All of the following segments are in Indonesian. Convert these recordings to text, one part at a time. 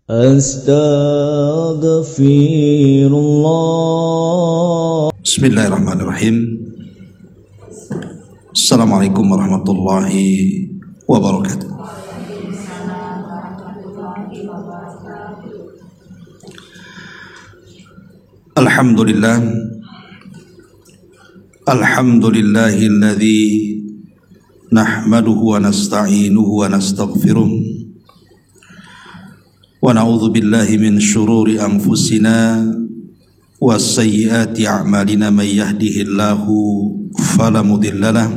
Astaghfirullah. Bismillahirrahmanirrahim. Assalamualaikum warahmatullahi wabarakatuh. Alhamdulillah. Alhamdulillahilladzi nahmaduhu wa nasta'inuhu wa nastaghfiruh. Wa na'udzu billahi min syururi anfusina wa sayyiati a'malina may yahdihillahu fala mudhillalah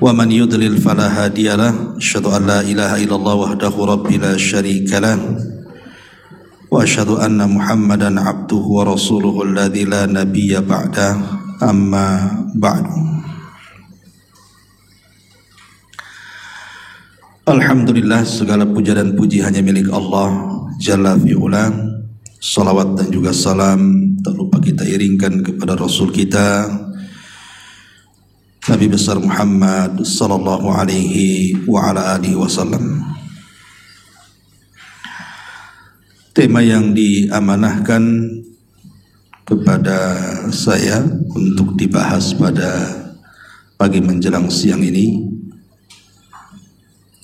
wa man yudlil fala hadiyalah. Asyhadu an la ilaha illallah wahdahu rabbil la syarikalah wa asyhadu anna Muhammadan abduhu wa rasuluhu alladzi la nabiyya ba'da. Amma ba'du. Alhamdulillah, segala puja dan puji hanya milik Allah Jalla fi'ula. Salawat dan juga salam tak lupa kita iringkan kepada Rasul kita Nabi besar Muhammad sallallahu alaihi wa ala alihi wasallam. Tema yang diamanahkan kepada saya untuk dibahas pada pagi menjelang siang ini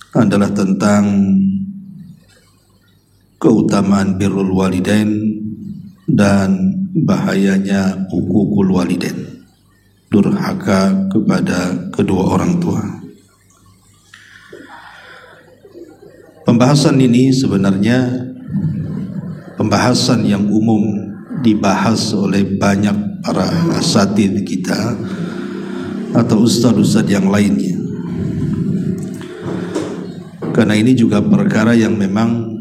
adalah tentang keutamaan birrul walidain dan bahayanya uququl walidain, durhaka kepada kedua orang tua. Pembahasan ini sebenarnya pembahasan yang umum dibahas oleh banyak para asatidz kita atau ustadz-ustadz yang lainnya, karena ini juga perkara yang memang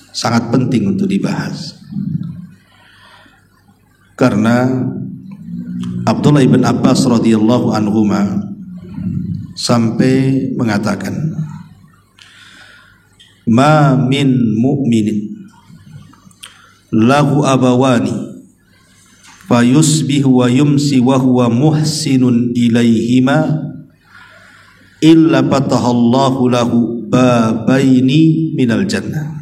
sangat penting untuk dibahas. Karena Abdullah ibn Abbas radhiyallahu anhuma sampai mengatakan, ma min mu'minin lahu abawani fayusbihu wa yumsi wa huwa muhsinun ilaihima illa fatahallahu lahu babaini minal jannah.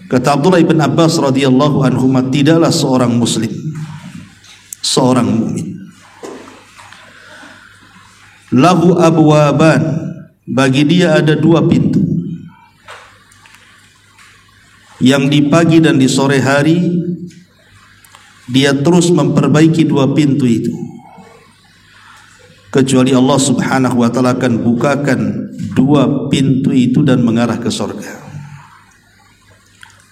Kata Abdullah ibn Abbas radhiyallahu anhuma, tidaklah seorang muslim, seorang mukmin, lahu abwaban, bagi dia ada dua pintu, yang di pagi dan di sore hari dia terus memperbaiki dua pintu itu, kecuali Allah subhanahu wa ta'ala akan bukakan dua pintu itu dan mengarah ke surga.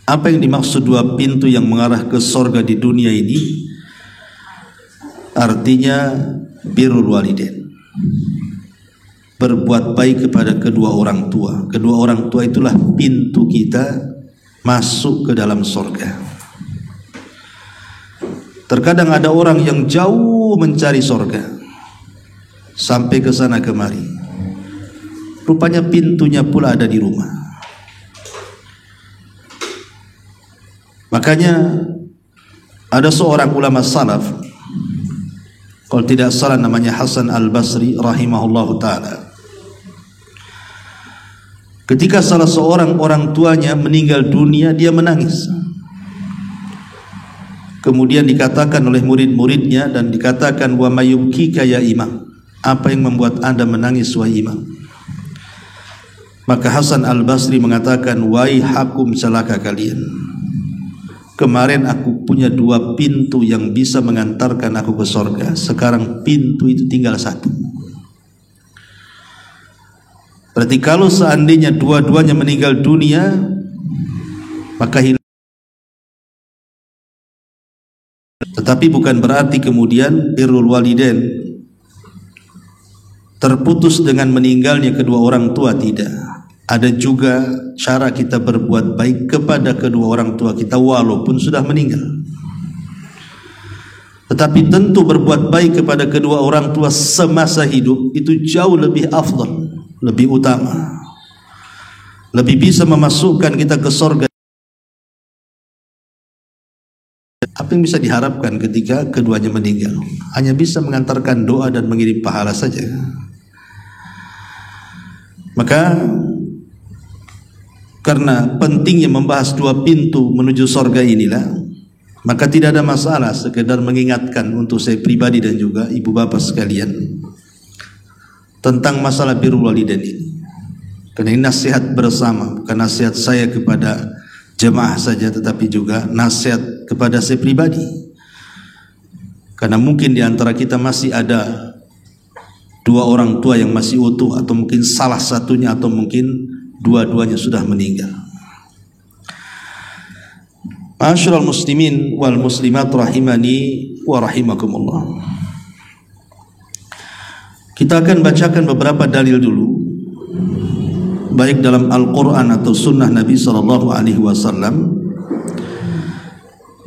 Apa yang dimaksud dua pintu yang mengarah ke surga di dunia ini? Artinya birrul walidain, berbuat baik kepada kedua orang tua. Kedua orang tua itulah pintu kita masuk ke dalam surga. Terkadang ada orang yang jauh mencari surga, sampai ke sana kemari, rupanya pintunya pula ada di rumah. Makanya ada seorang ulama salaf, kalau tidak salah namanya Hasan al-Basri rahimahullahu ta'ala. Ketika salah seorang orang tuanya meninggal dunia, dia menangis. Kemudian dikatakan oleh murid-muridnya, dan dikatakan, wa mayubkika ya imam, apa yang membuat anda menangis wahai imam? Maka Hasan al-Basri mengatakan, waihakum, celaka kalian, kemarin aku punya dua pintu yang bisa mengantarkan aku ke surga, sekarang pintu itu tinggal satu. Berarti kalau seandainya dua-duanya meninggal dunia, maka hilang. Tetapi bukan berarti kemudian birrul walidain terputus dengan meninggalnya kedua orang tua, tidak. Ada juga cara kita berbuat baik kepada kedua orang tua kita walaupun sudah meninggal. Tetapi tentu berbuat baik kepada kedua orang tua semasa hidup itu jauh lebih afdal, lebih utama, lebih bisa memasukkan kita ke surga. Apa yang bisa diharapkan ketika keduanya meninggal? Hanya bisa mengantarkan doa dan mengirim pahala saja. Maka karena pentingnya membahas dua pintu menuju surga inilah, maka tidak ada masalah sekedar mengingatkan untuk saya pribadi dan juga ibu bapak sekalian tentang masalah birrul walidain ini. Karena ini nasihat bersama, bukan nasihat saya kepada jemaah saja, tetapi juga nasihat kepada saya pribadi. Karena mungkin di antara kita masih ada dua orang tua yang masih utuh, atau mungkin salah satunya atau mungkin dua-duanya sudah meninggal. Ma'asyiral muslimin wal muslimat rahimani wa rahimakumullah. Kita akan bacakan beberapa dalil dulu, baik dalam Al-Quran atau Sunnah Nabi SAW.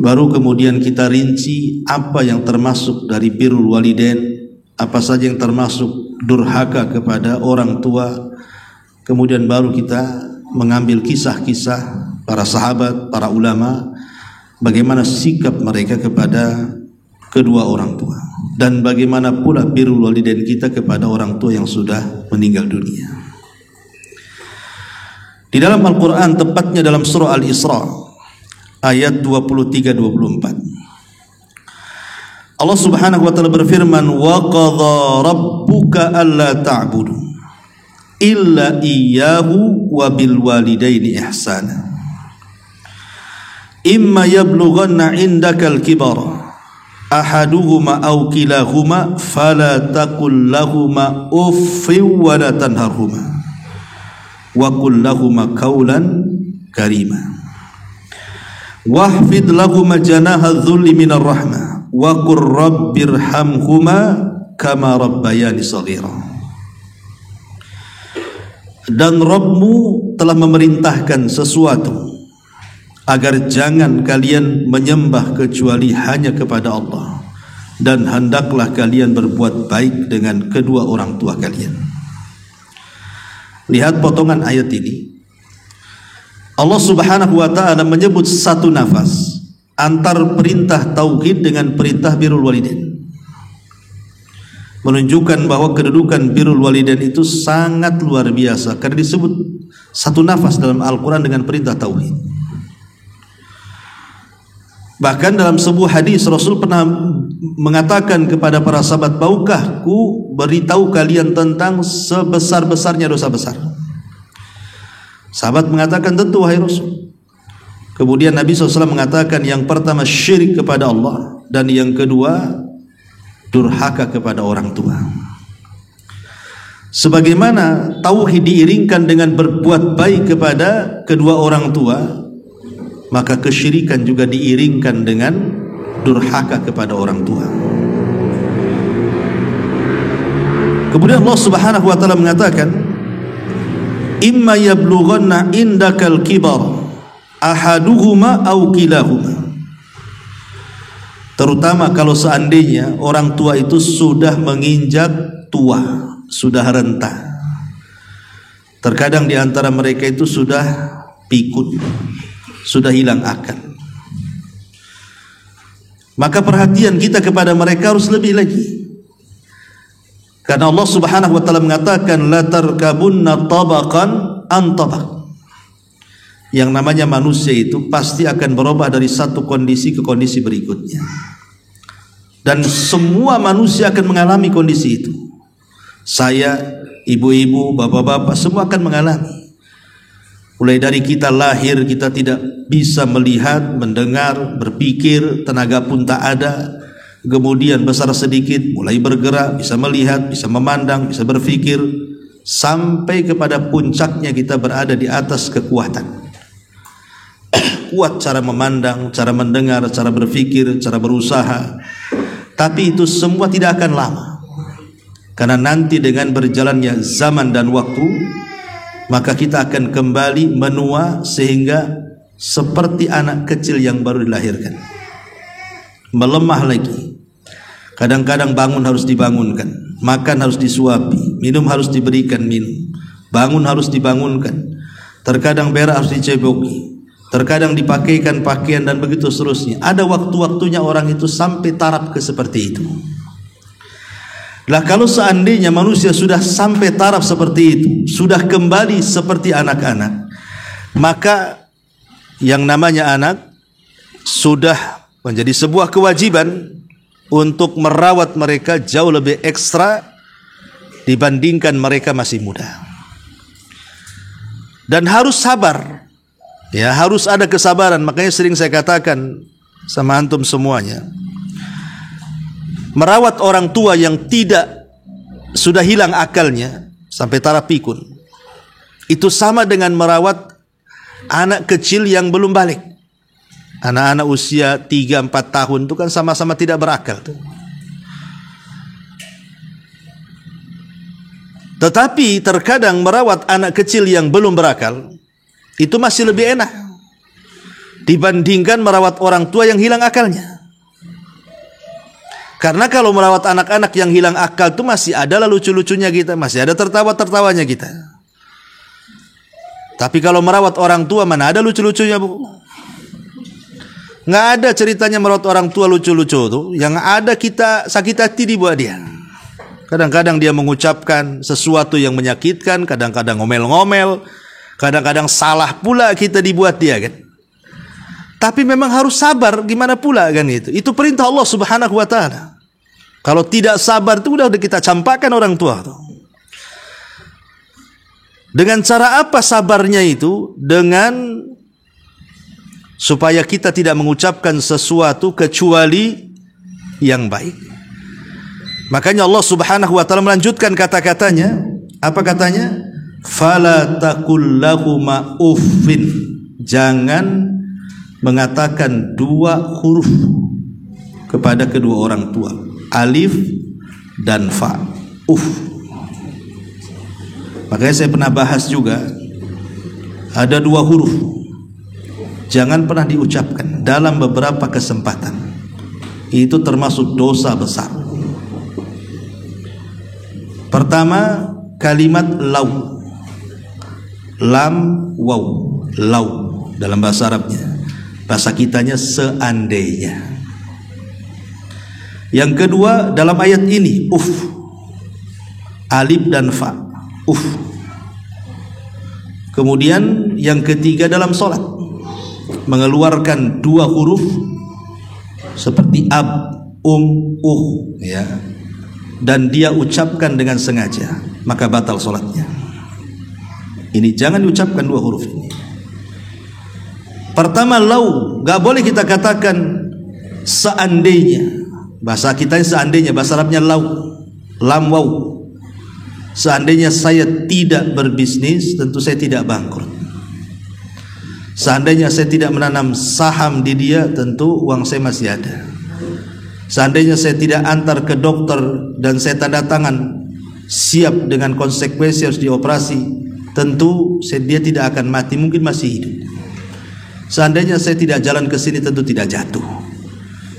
Baru kemudian kita rinci apa yang termasuk dari birrul walidain, apa saja yang termasuk durhaka kepada orang tua. Kemudian baru kita mengambil kisah-kisah para sahabat, para ulama, bagaimana sikap mereka kepada kedua orang tua, dan bagaimana pula birrul walidain kita kepada orang tua yang sudah meninggal dunia. Di dalam Al-Quran, tepatnya dalam surah Al-Isra ayat 23-24, Allah subhanahu wa ta'ala berfirman, wa qadha rabbuka alla ta'budu illa iyyahu wa bil walidaini ihsana imma yablughanna indakal kibara ahaduhuma aw kilahuma fala taqul lahuma uffin wa la tanharhuma wa qul lahuma qawlan karima wahfid lahuma janaha dhulli minar rahmah wa qur rabbirhamhuma kama rabbayani shaghira. Dan Rabbmu telah memerintahkan sesuatu agar jangan kalian menyembah kecuali hanya kepada Allah, dan hendaklah kalian berbuat baik dengan kedua orang tua kalian. Lihat potongan ayat ini. Allah subhanahu wa ta'ala menyebut satu nafas antar perintah tauhid dengan perintah birrul walidain, menunjukkan bahwa kedudukan birrul walidain itu sangat luar biasa karena disebut satu nafas dalam Al-Quran dengan perintah tauhid. Bahkan dalam sebuah hadis Rasul pernah mengatakan kepada para sahabat, maukah ku beritahu kalian tentang sebesar-besarnya dosa besar? Sahabat mengatakan, tentu wahai Rasul. Kemudian Nabi SAW mengatakan, yang pertama syirik kepada Allah, dan yang kedua durhaka kepada orang tua. Sebagaimana tauhid diiringkan dengan berbuat baik kepada kedua orang tua, maka kesyirikan juga diiringkan dengan durhaka kepada orang tua. Kemudian Allah Subhanahu wa taala mengatakan, imma yablughanna indakal kibar ahaduhuma aw kilahuma. Terutama kalau seandainya orang tua itu sudah menginjak tua, sudah renta. Terkadang di antara mereka itu sudah pikun, sudah hilang akal. Maka perhatian kita kepada mereka harus lebih lagi. Karena Allah Subhanahu wa taala mengatakan, la tarkabunna tabaqan an tabaq. Yang namanya manusia itu pasti akan berubah dari satu kondisi ke kondisi berikutnya, dan semua manusia akan mengalami kondisi itu. Saya, ibu-ibu, bapak-bapak, semua akan mengalami. Mulai dari kita lahir, kita tidak bisa melihat, mendengar, berpikir, tenaga pun tak ada. Kemudian besar sedikit, mulai bergerak, bisa melihat, bisa memandang, bisa berpikir, sampai kepada puncaknya kita berada di atas kekuatan. Kuat cara memandang, cara mendengar, cara berpikir, cara berusaha. Tapi itu semua tidak akan lama, karena nanti dengan berjalannya zaman dan waktu, maka kita akan kembali menua sehingga seperti anak kecil yang baru dilahirkan, melemah lagi. Kadang-kadang bangun harus dibangunkan, makan harus disuapi, minum harus diberikan minum, bangun harus dibangunkan, terkadang berak harus diceboki, terkadang dipakaikan pakaian, dan begitu seterusnya. Ada waktu-waktunya orang itu sampai taraf ke seperti itu. Lah kalau seandainya manusia sudah sampai taraf seperti itu, sudah kembali seperti anak-anak, maka yang namanya anak sudah menjadi sebuah kewajiban untuk merawat mereka jauh lebih ekstra dibandingkan mereka masih muda. Dan harus sabar, ya, harus ada kesabaran. Makanya sering saya katakan sama antum semuanya, merawat orang tua yang sudah hilang akalnya sampai taraf pikun, itu sama dengan merawat anak kecil yang belum balik. Anak-anak usia 3-4 tahun itu kan sama-sama tidak berakal tuh. Tetapi terkadang merawat anak kecil yang belum berakal itu masih lebih enak dibandingkan merawat orang tua yang hilang akalnya. Karena kalau merawat anak-anak yang hilang akal itu masih ada lucu-lucunya kita, masih ada tertawa-tertawanya kita. Tapi kalau merawat orang tua, mana ada lucu-lucunya, Bu? Nggak ada ceritanya merawat orang tua lucu-lucu tuh. Yang ada kita sakit hati dibuat dia. Kadang-kadang dia mengucapkan sesuatu yang menyakitkan, kadang-kadang ngomel-ngomel, kadang-kadang salah pula kita dibuat dia, kan. Tapi memang harus sabar, gimana pula kan itu. Itu perintah Allah Subhanahu wa taala. Kalau tidak sabar itu udah kita campakkan orang tua tuh. Dengan cara apa sabarnya itu? Dengan supaya kita tidak mengucapkan sesuatu kecuali yang baik. Makanya Allah Subhanahu wa taala melanjutkan kata-katanya. Apa katanya? Fala taqul lahuma uffin. Jangan mengatakan dua huruf kepada kedua orang tua, alif dan fa, Makanya saya pernah bahas juga, ada dua huruf jangan pernah diucapkan dalam beberapa kesempatan. Itu termasuk dosa besar. Pertama, kalimat lau, lam waw, lau dalam bahasa Arabnya. Bahasa kitanya seandainya. Yang kedua dalam ayat ini, alif dan fa, Kemudian yang ketiga dalam sholat, mengeluarkan dua huruf seperti ab, ya, dan dia ucapkan dengan sengaja, maka batal sholatnya. Ini jangan diucapkan dua huruf ini. Pertama, lau, gak boleh kita katakan seandainya. Bahasa kita seandainya, bahasa Arabnya lau, lam waw. Seandainya saya tidak berbisnis, tentu saya tidak bangkrut. Seandainya saya tidak menanam saham di dia, tentu uang saya masih ada. Seandainya saya tidak antar ke dokter dan saya tanda tangan siap dengan konsekuensi harus dioperasi, tentu dia tidak akan mati, mungkin masih hidup. Seandainya saya tidak jalan ke sini, tentu tidak jatuh.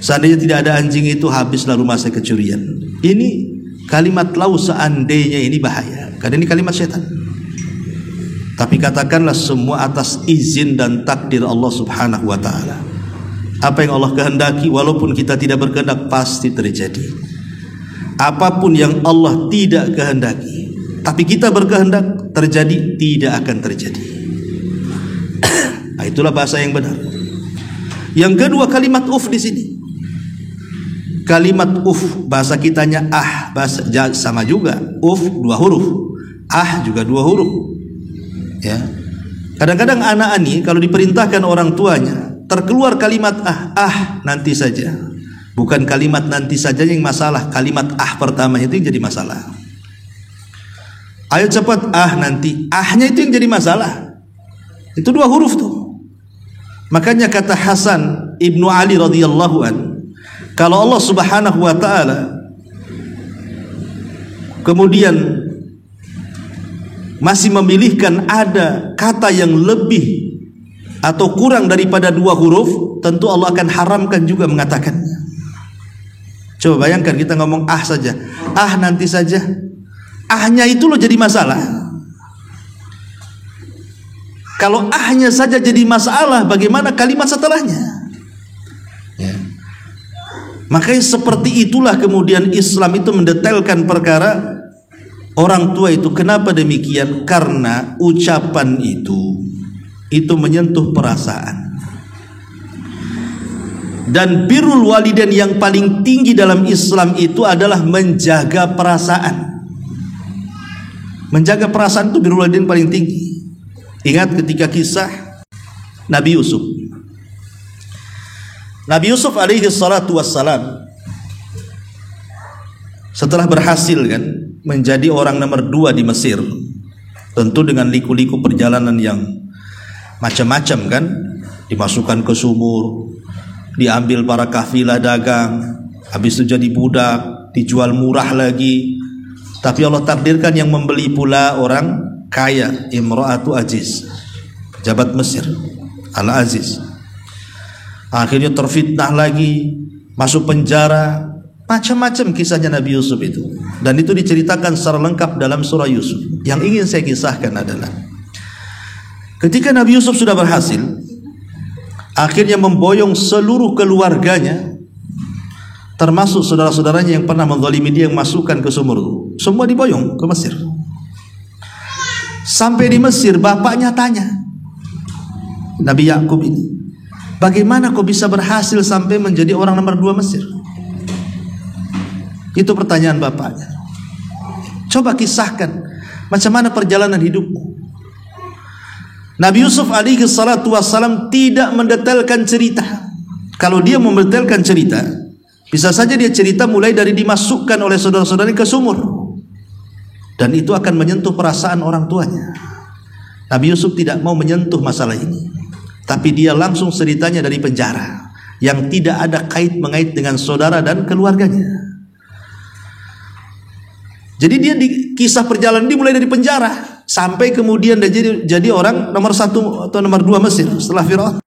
Seandainya tidak ada anjing itu, habislah rumah saya kecurian. Ini kalimat lau seandainya ini bahaya, karena ini kalimat setan. Tapi katakanlah semua atas izin dan takdir Allah Subhanahu wa taala. Apa yang Allah kehendaki, walaupun kita tidak berkehendak, pasti terjadi. Apapun yang Allah tidak kehendaki, tapi kita berkehendak, terjadi, tidak akan terjadi. Nah, itulah bahasa yang benar. Yang kedua, kalimat di sini. Kalimat bahasa kitanya bahasa sama juga. Dua huruf. Juga dua huruf. Ya. Kadang-kadang anak ini kalau diperintahkan orang tuanya, terkeluar kalimat nanti saja. Bukan kalimat nanti saja yang masalah, kalimat pertama itu yang jadi masalah. Ayo cepat nanti, nya itu yang jadi masalah. Itu dua huruf tuh. Makanya kata Hasan Ibnu Ali radhiyallahu an, kalau Allah Subhanahu wa taala kemudian masih memilihkan ada kata yang lebih atau kurang daripada dua huruf, tentu Allah akan haramkan juga mengatakannya. Coba bayangkan kita ngomong saja, nanti saja, nya itu loh jadi masalah. Kalau nya saja jadi masalah, bagaimana kalimat setelahnya? Ya. Makanya seperti itulah kemudian Islam itu mendetailkan perkara orang tua itu. Kenapa demikian? Karena ucapan itu menyentuh perasaan. Dan birrul walidain yang paling tinggi dalam Islam itu adalah menjaga perasaan. Menjaga perasaan itu birrul walidain paling tinggi. Ingat ketika kisah Nabi Yusuf. Nabi Yusuf alaihi salatu wassalam setelah berhasil kan menjadi orang nomor 2 di Mesir, tentu dengan liku-liku perjalanan yang macam-macam kan, dimasukkan ke sumur, diambil para kafilah dagang, habis itu jadi budak, dijual murah lagi. Tapi Allah takdirkan yang membeli pula orang kaya, Imra'atu Aziz, pejabat Mesir, Al-Aziz. Akhirnya terfitnah lagi, masuk penjara, macam-macam kisahnya Nabi Yusuf itu. Dan itu diceritakan secara lengkap dalam surah Yusuf. Yang ingin saya kisahkan adalah ketika Nabi Yusuf sudah berhasil, akhirnya memboyong seluruh keluarganya, termasuk saudara-saudaranya yang pernah menzalimi dia, yang masukkan ke sumur itu, semua diboyong ke Mesir. Sampai di Mesir, bapaknya tanya Nabi Yakub ini, bagaimana kau bisa berhasil sampai menjadi orang nomor 2 Mesir? Itu pertanyaan bapaknya. Coba kisahkan macam mana perjalanan hidupmu. Nabi Yusuf alaihi salatu wassalam tidak mendetailkan cerita. Kalau dia mendetailkan cerita, bisa saja dia cerita mulai dari dimasukkan oleh saudara-saudaranya ke sumur, dan itu akan menyentuh perasaan orang tuanya. Nabi Yusuf tidak mau menyentuh masalah ini, tapi dia langsung ceritanya dari penjara, yang tidak ada kait-mengait dengan saudara dan keluarganya. Jadi dia di kisah perjalanan dimulai dari penjara sampai kemudian dia jadi orang nomor 1 atau nomor 2 Mesir setelah Firaun.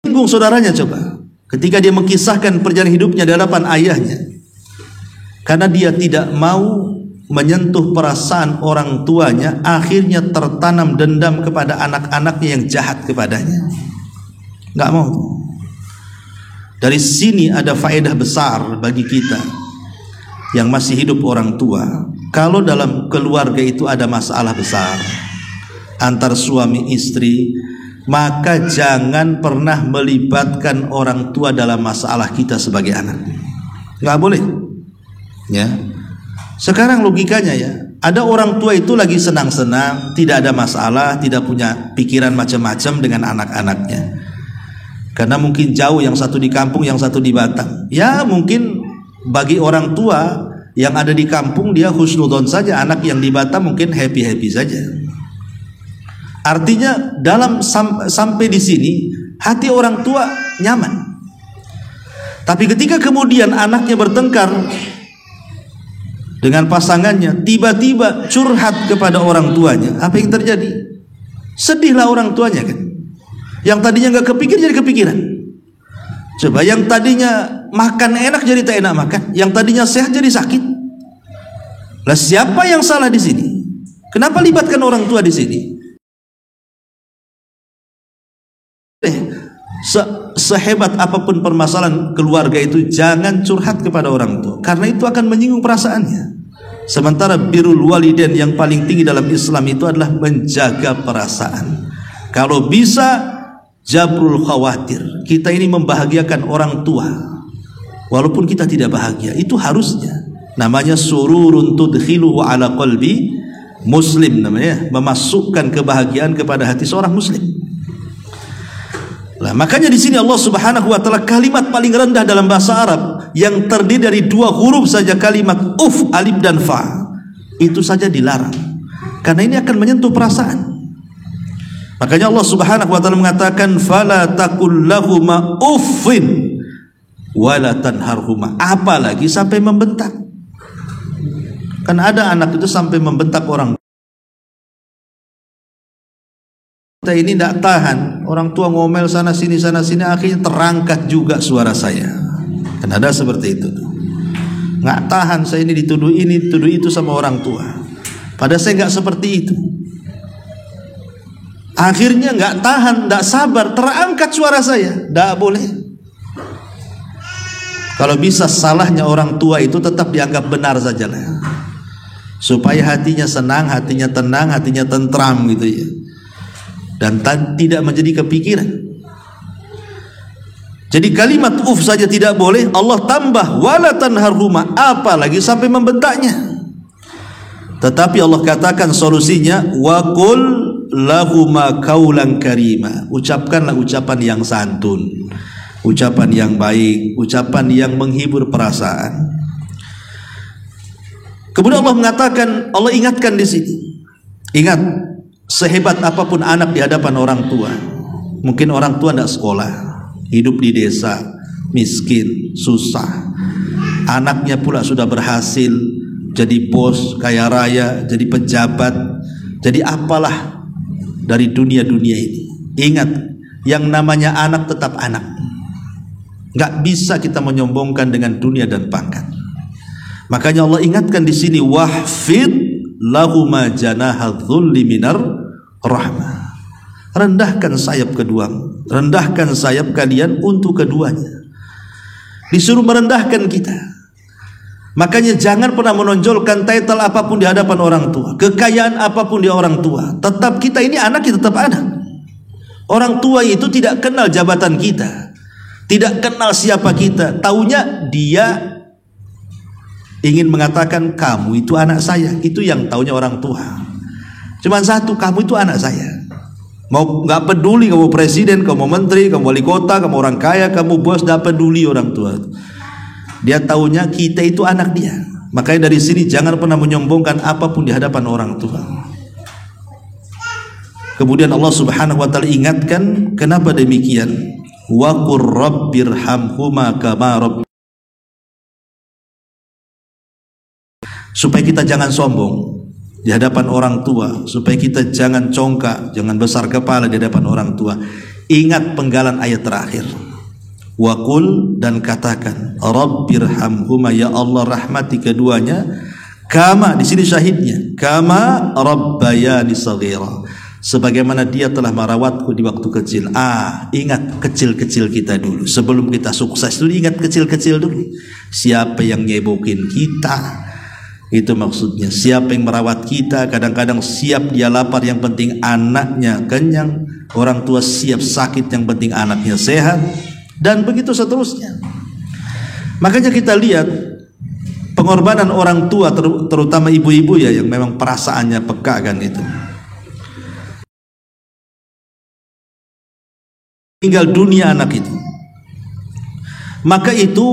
Bingung saudaranya coba ketika dia mengkisahkan perjalanan hidupnya di hadapan ayahnya, karena dia tidak mau menyentuh perasaan orang tuanya, akhirnya tertanam dendam kepada anak-anaknya yang jahat kepadanya. Nggak mau. Dari sini ada faedah besar bagi kita yang masih hidup orang tua. Kalau dalam keluarga itu ada masalah besar antar suami istri, maka jangan pernah melibatkan orang tua dalam masalah kita sebagai anak. Nggak boleh. Ya. Sekarang logikanya ya, ada orang tua itu lagi senang-senang, tidak ada masalah, tidak punya pikiran macam-macam dengan anak-anaknya. Karena mungkin jauh, yang satu di kampung, yang satu di Batam. Ya mungkin bagi orang tua yang ada di kampung dia husnudon saja, anak yang di Batam mungkin happy-happy saja. Artinya dalam sampai di sini hati orang tua nyaman. Tapi ketika kemudian anaknya bertengkar dengan pasangannya, tiba-tiba curhat kepada orang tuanya, apa yang terjadi? Sedihlah orang tuanya kan. Yang tadinya nggak kepikir jadi kepikiran. Coba, yang tadinya makan enak jadi tak enak makan, yang tadinya sehat jadi sakit. Lah siapa yang salah di sini? Kenapa libatkan orang tua di sini? Sehebat apapun permasalahan keluarga itu, jangan curhat kepada orang tua, karena itu akan menyinggung perasaannya. Sementara birrul walidain yang paling tinggi dalam Islam itu adalah menjaga perasaan. Kalau bisa jabrul khawatir, kita ini membahagiakan orang tua walaupun kita tidak bahagia, itu harusnya. Namanya sururun tudkhiluhu ala qalbi muslim, namanya memasukkan kebahagiaan kepada hati seorang muslim. Nah, makanya di sini Allah Subhanahu wa taala kalimat paling rendah dalam bahasa Arab yang terdiri dari 2 huruf saja, kalimat uf, alif dan fa, itu saja dilarang karena ini akan menyentuh perasaan. Makanya Allah Subhanahu wa taala mengatakan fala taqul lahuma uffin wala tanharhuma, apalagi sampai membentak. Kan ada anak itu sampai membentak orang. Kita ini tidak tahan, orang tua ngomel sana sini, akhirnya terangkat juga suara saya. Kan ada seperti itu. Nggak tahan saya ini dituduh itu sama orang tua. Padahal saya nggak seperti itu. Akhirnya nggak tahan, nggak sabar, terangkat suara saya. Nggak boleh. Kalau bisa salahnya orang tua itu tetap dianggap benar saja lah. supaya hatinya senang, hatinya tenang, hatinya tentram gitu ya, dan tidak menjadi kepikiran. Jadi kalimat saja tidak boleh, Allah tambah wala tanharhuma, apalagi sampai membentaknya. Tetapi Allah katakan solusinya, wa qul lahuma qaulan karima, ucapkanlah ucapan yang santun, ucapan yang baik, ucapan yang menghibur perasaan. Kemudian Allah mengatakan, Allah ingatkan di sini, ingat, sehebat apapun anak di hadapan orang tua, mungkin orang tua tidak sekolah, hidup di desa, miskin, susah, anaknya pula sudah berhasil jadi bos, kaya raya, jadi pejabat, jadi apalah dari dunia-dunia ini. Ingat, yang namanya anak tetap anak. Gak bisa kita menyombongkan dengan dunia dan pangkat. Makanya Allah ingatkan di sini, wahfid lahuma janaha dzulli minar rahmah. Rendahkan sayap keduamu, rendahkan sayap kalian untuk keduanya. Disuruh merendahkan kita. Makanya jangan pernah menonjolkan title apapun di hadapan orang tua, kekayaan apapun di orang tua. Tetap kita ini anak, kita tetap anak. Orang tua itu tidak kenal jabatan kita, tidak kenal siapa kita. Taunya dia ingin mengatakan kamu itu anak saya. Itu yang taunya orang tua. Cuman satu, kamu itu anak saya. Mau nggak peduli kamu presiden, kamu menteri, kamu wali kota, kamu orang kaya, kamu bos, nggak peduli orang tua. Dia taunya kita itu anak dia. Makanya dari sini jangan pernah menyombongkan apapun di hadapan orang tua. Kemudian Allah Subhanahu wa taala ingatkan, kenapa demikian? Wa qur rabbirhamhuma kama rabb, supaya kita jangan sombong di hadapan orang tua, supaya kita jangan congkak, jangan besar kepala di hadapan orang tua. Ingat penggalan ayat terakhir. Wa qul, dan katakan, rabbirhamhuma, ya Allah rahmati keduanya, kama, di sini syahidnya, kama rabbayani shaghira, sebagaimana dia telah merawatku di waktu kecil. Ingat kecil-kecil kita dulu. Sebelum kita sukses dulu, ingat kecil-kecil dulu. Siapa yang nyebokin kita? Itu maksudnya. Siapa yang merawat kita? Kadang-kadang siap dia lapar, yang penting anaknya kenyang. Orang tua siap sakit, yang penting anaknya sehat. Dan begitu seterusnya. Makanya kita lihat pengorbanan orang tua, terutama ibu-ibu ya, yang memang perasaannya peka kan itu. Tinggal dunia anak itu, maka itu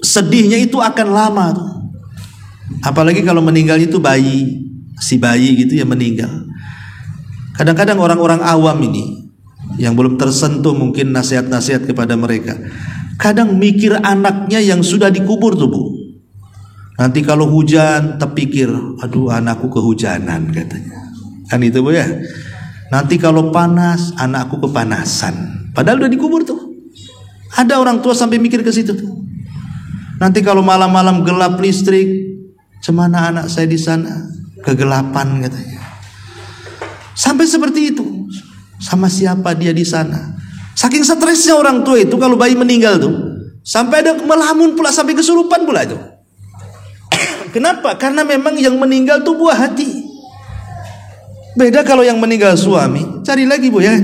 sedihnya itu akan lama tuh. Apalagi kalau meninggalnya itu bayi, si bayi gitu ya meninggal. Kadang-kadang orang-orang awam ini yang belum tersentuh mungkin nasihat-nasihat kepada mereka, kadang mikir anaknya yang sudah dikubur tuh Bu. Nanti kalau hujan terpikir, aduh anakku kehujanan katanya. Kan itu Bu ya. Nanti kalau panas, anakku kepanasan. Padahal udah dikubur tuh. Ada orang tua sampai mikir ke situ tuh. Nanti kalau malam-malam gelap listrik, cemana anak saya di sana, kegelapan katanya. Sampai seperti itu. Sama siapa dia di sana? Saking stresnya orang tua itu kalau bayi meninggal tuh, sampai ada melamun pula, sampai kesurupan pula itu. Kenapa? Karena memang yang meninggal tuh buah hati. Beda kalau yang meninggal suami, cari lagi Bu ya.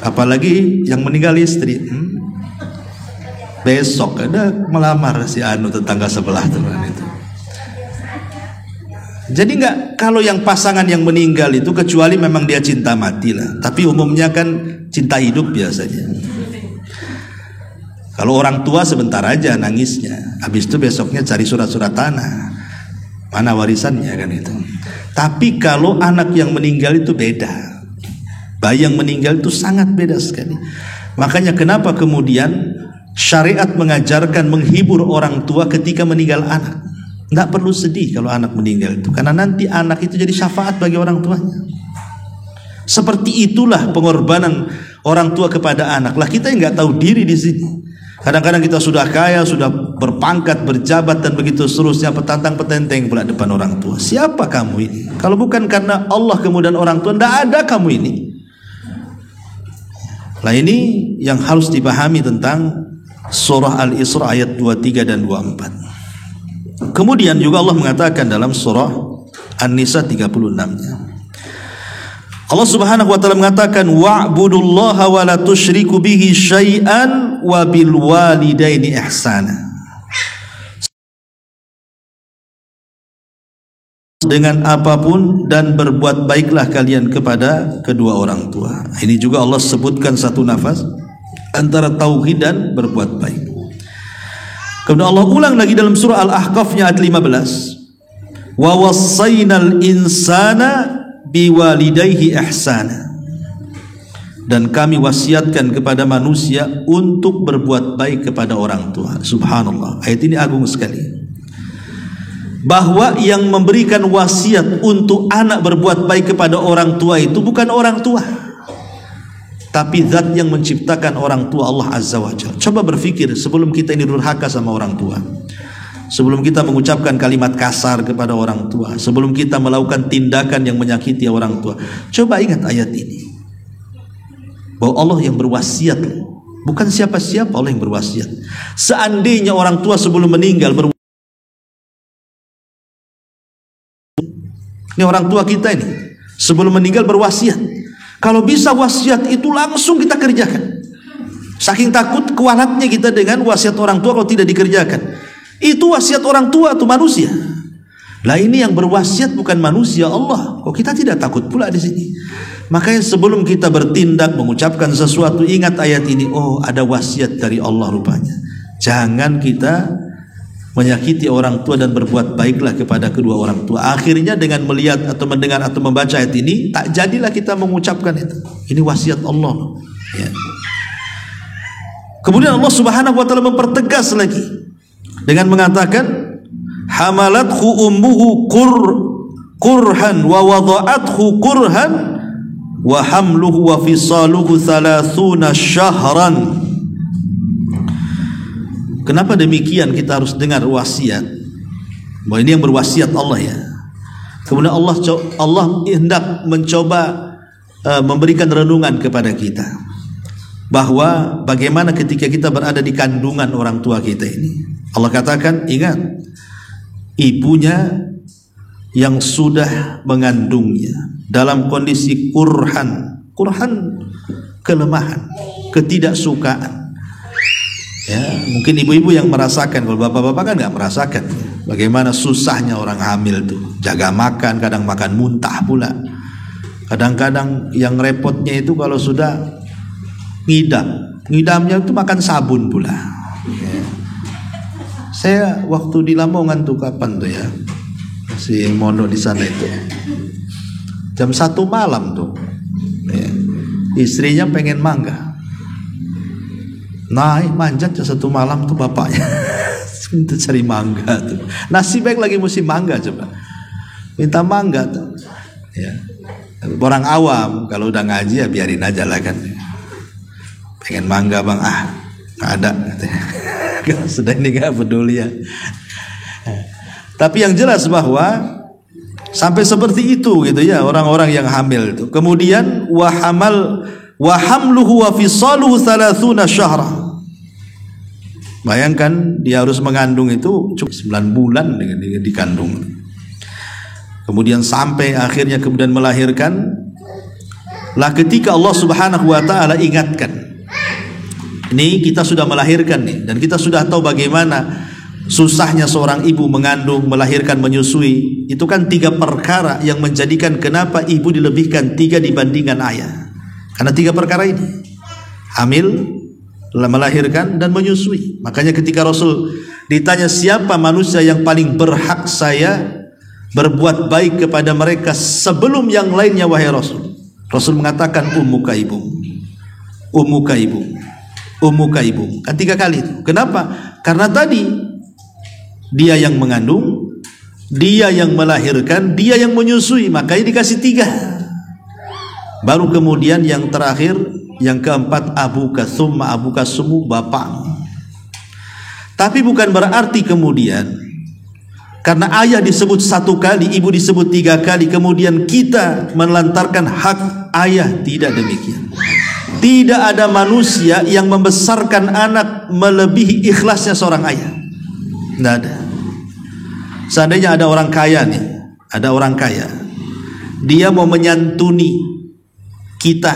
Apalagi yang meninggal istri. Besok ada melamar si anu tetangga sebelah teman itu. Jadi enggak, kalau yang pasangan yang meninggal itu kecuali memang dia cinta mati lah. Tapi umumnya kan cinta hidup biasanya. Kalau orang tua sebentar aja nangisnya, habis itu besoknya cari surat-surat tanah, mana warisannya kan itu. Tapi kalau anak yang meninggal itu beda. Bayi yang meninggal itu sangat beda sekali. Makanya kenapa kemudian syariat mengajarkan menghibur orang tua ketika meninggal anak. Nggak perlu sedih kalau anak meninggal itu, karena nanti anak itu jadi syafaat bagi orang tuanya. Seperti itulah pengorbanan orang tua kepada anak. Lah kita yang nggak tahu diri di sini. Kadang-kadang kita sudah kaya, sudah berpangkat, berjabat dan begitu seterusnya, petantang-petenteng pula depan orang tua. Siapa kamu ini? Kalau bukan karena Allah kemudian orang tua, nggak ada kamu ini. Nah ini yang harus dipahami tentang surah Al-Isra ayat 23 dan 24. Kemudian juga Allah mengatakan dalam surah An-Nisa 36-nya, Allah Subhanahu wa taala mengatakan wa'budullaha wa la tusyriku bihi syai'an wa bil walidaini ihsana. Dengan apapun dan berbuat baiklah kalian kepada kedua orang tua. Ini juga Allah sebutkan satu nafas antara tauhid dan berbuat baik. Kemudian Allah ulang lagi dalam surah Al-Ahqaf ayat 15. Wa wassaynal insana biwalidayhi ihsana. Dan kami wasiatkan kepada manusia untuk berbuat baik kepada orang tua. Subhanallah, ayat ini agung sekali. Bahwa yang memberikan wasiat untuk anak berbuat baik kepada orang tua itu bukan orang tua, tapi zat yang menciptakan orang tua, Allah Azza wa Jalla. Coba berpikir sebelum kita ini durhaka sama orang tua, sebelum kita mengucapkan kalimat kasar kepada orang tua, sebelum kita melakukan tindakan yang menyakiti orang tua, coba ingat ayat ini, bahwa Allah yang berwasiat, bukan siapa-siapa, Allah yang berwasiat. Seandainya orang tua sebelum meninggal ini orang tua kita ini sebelum meninggal berwasiat, kalau bisa wasiat itu langsung kita kerjakan. Saking takut kualatnya kita dengan wasiat orang tua kalau tidak dikerjakan. Itu wasiat orang tua itu manusia. Lah ini yang berwasiat bukan manusia, Allah. Kok kita tidak takut pula di sini? Makanya sebelum kita bertindak mengucapkan sesuatu, ingat ayat ini. Oh, ada wasiat dari Allah rupanya. Jangan kita menyakiti orang tua dan berbuat baiklah kepada kedua orang tua. Akhirnya dengan melihat atau mendengar atau membaca ayat ini, tak jadilah kita mengucapkan itu. Ini wasiat Allah. Ya. Kemudian Allah Subhanahu wa taala mempertegas lagi dengan mengatakan hamalathu ummuhu kurhan wa wada'athu kurhan wa hamluhu wa fisaluhu 30 syahran. Kenapa demikian kita harus dengar wasiat? Bahwa ini yang berwasiat Allah ya. Kemudian Allah hendak mencoba memberikan renungan kepada kita, bahwa bagaimana ketika kita berada di kandungan orang tua kita ini. Allah katakan, ingat, ibunya yang sudah mengandungnya dalam kondisi kurhan kelemahan, ketidaksukaan. Ya, mungkin ibu-ibu yang merasakan, kalau bapak-bapak kan nggak merasakan bagaimana susahnya orang hamil tuh, jaga makan, kadang makan muntah pula. Kadang-kadang yang repotnya itu kalau sudah ngidamnya itu makan sabun pula. Ya. Saya waktu di Lamongan tuh kapan tuh ya, masih mondok di sana itu, jam 1 malam tuh, ya, istrinya pengen mangga. Naik manjat jam 1 malam tuh bapaknya minta cari mangga tuh. Nasi baik lagi musim mangga, coba minta mangga tuh. Ya. Orang awam kalau udah ngaji ya biarin aja lah kan. Pengen mangga bang, nggak ada. Sedang ini nggak peduli ya. Tapi yang jelas bahwa sampai seperti itu gitu ya orang-orang yang hamil itu. Kemudian wa hamluhu wa fisaluhu 30 syahra. Bayangkan dia harus mengandung itu cukup 9 bulan dengan dikandung. Kemudian sampai akhirnya kemudian melahirkan. Lah ketika Allah Subhanahu wa taala ingatkan, ini kita sudah melahirkan nih, dan kita sudah tahu bagaimana susahnya seorang ibu mengandung, melahirkan, menyusui. Itu kan 3 perkara yang menjadikan kenapa ibu dilebihkan 3 dibandingkan ayah. Karena 3 perkara ini, hamil, melahirkan, dan menyusui. Makanya ketika Rasul ditanya siapa manusia yang paling berhak saya berbuat baik kepada mereka sebelum yang lainnya wahai Rasul, Rasul mengatakan ummuka ibu, ummuka ibu, ummuka ibu. Kan 3 kali itu. Kenapa? Karena tadi dia yang mengandung, dia yang melahirkan, dia yang menyusui, makanya dikasih 3. Baru kemudian yang terakhir, yang keempat, abuka, summa abuka, sumu, bapak. Tapi bukan berarti kemudian karena ayah disebut 1 kali, ibu disebut 3 kali, kemudian kita menelantarkan hak ayah. Tidak demikian. Tidak ada manusia yang membesarkan anak melebihi ikhlasnya seorang ayah. Tidak ada. Seandainya ada orang kaya nih, ada orang kaya, dia mau menyantuni kita,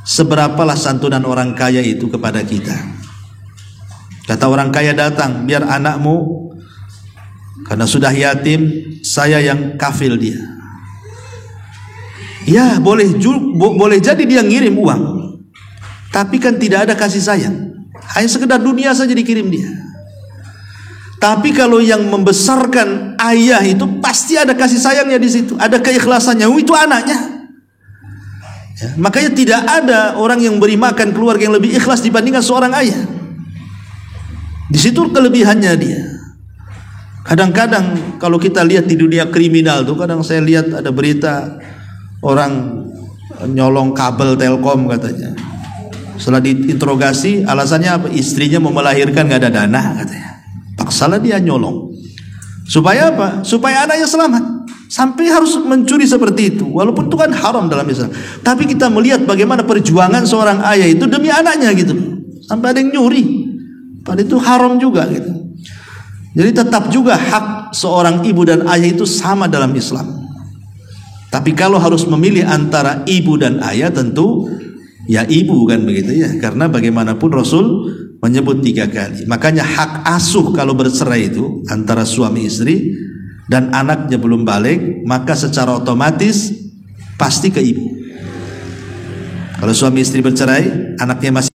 seberapalah santunan orang kaya itu kepada kita? Kata orang kaya datang, biar anakmu, karena sudah yatim, saya yang kafil dia. Ya boleh jadi dia ngirim uang, tapi kan tidak ada kasih sayang, hanya sekedar dunia saja dikirim dia. Tapi kalau yang membesarkan ayah itu pasti ada kasih sayangnya di situ, ada keikhlasannya. Itu anaknya. Ya, makanya tidak ada orang yang beri makan keluarga yang lebih ikhlas dibandingkan seorang ayah. Di situ kelebihannya dia. Kadang-kadang kalau kita lihat di dunia kriminal tuh, kadang saya lihat ada berita orang nyolong kabel Telkom katanya. Setelah diinterogasi, alasannya apa? Istrinya mau melahirkan, nggak ada dana katanya. Paksalah dia nyolong. Supaya apa? Supaya anaknya selamat. Sampai harus mencuri seperti itu. Walaupun itu kan haram dalam Islam. Tapi kita melihat bagaimana perjuangan seorang ayah itu demi anaknya gitu. Sampai ada yang nyuri. Padahal itu haram juga gitu. Jadi tetap juga hak seorang ibu dan ayah itu sama dalam Islam. Tapi kalau harus memilih antara ibu dan ayah, tentu ya ibu kan begitu ya. Karena bagaimanapun Rasul menyebut 3 kali. Makanya hak asuh kalau bercerai itu antara suami istri dan anaknya belum balik, maka secara otomatis pasti ke ibu. Kalau suami istri bercerai, anaknya masih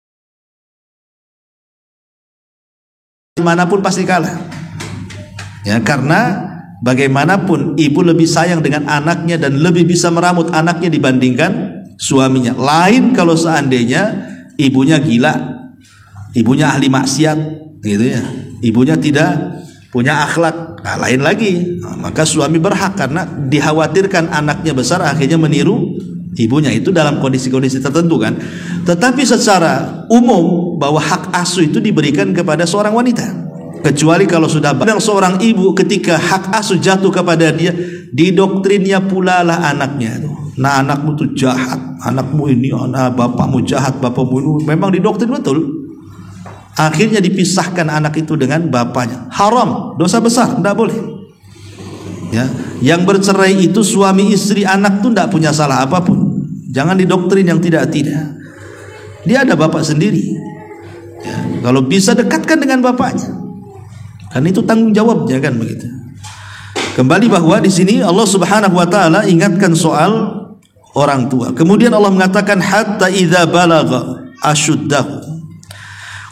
dimanapun pasti kalah. Ya, karena bagaimanapun ibu lebih sayang dengan anaknya dan lebih bisa meramut anaknya dibandingkan suaminya. Lain kalau seandainya ibunya gila, ibunya ahli maksiat, gitu ya. Ibunya tidak punya akhlak, nah, lain lagi. Nah, maka suami berhak karena dikhawatirkan anaknya besar akhirnya meniru ibunya, itu dalam kondisi-kondisi tertentu kan. Tetapi secara umum bahwa hak asuh itu diberikan kepada seorang wanita. Kecuali kalau sudah barang seorang ibu ketika hak asuh jatuh kepada dia, didoktrinnya pula lah anaknya. Nah, anakmu tuh jahat, anakmu ini, bapakmu jahat, bapakmu ini, memang didoktrin betul. Akhirnya dipisahkan anak itu dengan bapaknya. Haram, dosa besar, tidak boleh. Ya, yang bercerai itu suami istri, anak tuh tidak punya salah apapun. Jangan didoktrin yang tidak-tidak. Dia ada bapak sendiri. Ya, kalau bisa dekatkan dengan bapaknya. Karena itu tanggung jawabnya kan begitu. Kembali bahwa di sini Allah Subhanahu wa taala ingatkan soal orang tua. Kemudian Allah mengatakan hatta idza balagha ashuddahu